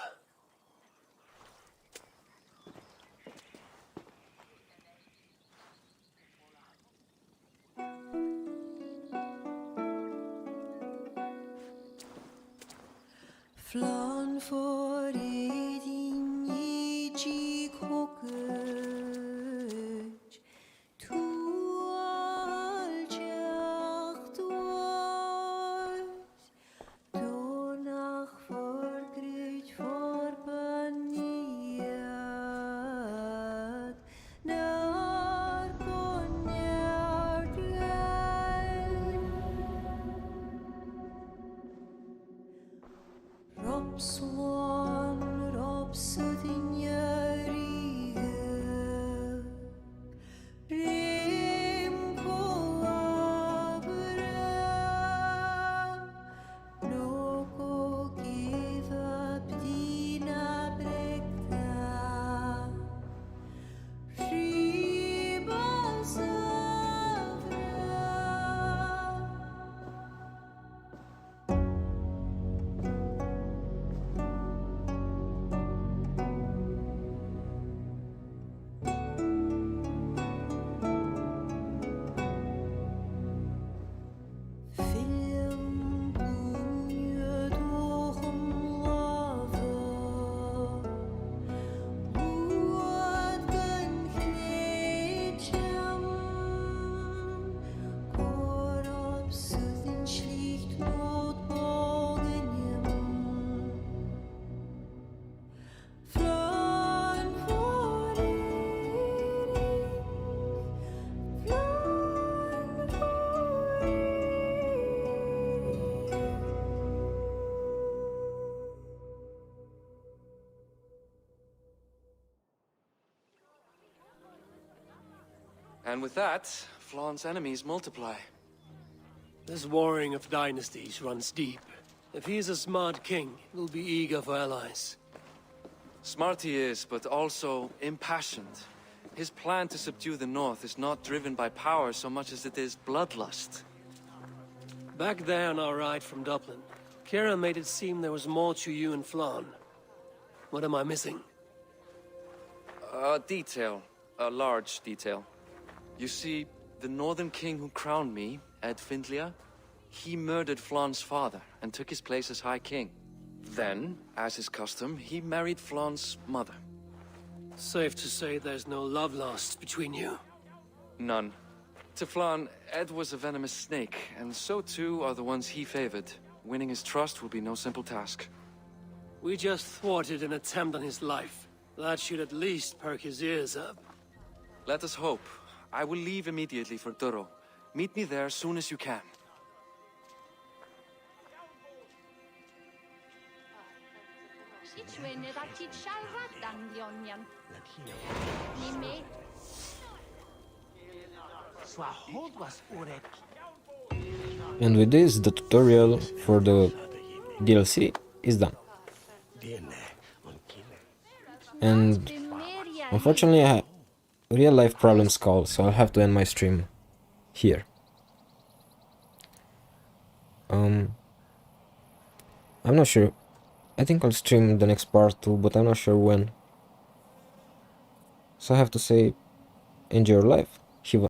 Flann for edin I And with that, Flawn's enemies multiply. This warring of dynasties runs deep. If he is a smart king, he'll be eager for allies. Smart he is, but also impassioned. His plan to subdue the north is not driven by power so much as it is bloodlust. Back there on our ride from Dublin, Kira made it seem there was more to you and Flann. What am I missing? A detail. A large detail. You see, the northern king who crowned me, Ed Findlia, he murdered Flawn's father and took his place as High King. Then, as is custom, he married Flawn's mother. Safe to say there's no love lost between you. None. To Flann, Ed was a venomous snake, and so too are the ones he favored. Winning his trust will be no simple task. We just thwarted an attempt on his life. That should at least perk his ears up. Let us hope. I will leave immediately for Durro. Meet me there as soon as you can. And with this, the tutorial for the DLC is done. And unfortunately, I have real life problems call, so I'll have to end my stream here. I'm not sure. I think I'll stream the next part too, but I'm not sure when. So I have to say, enjoy your life.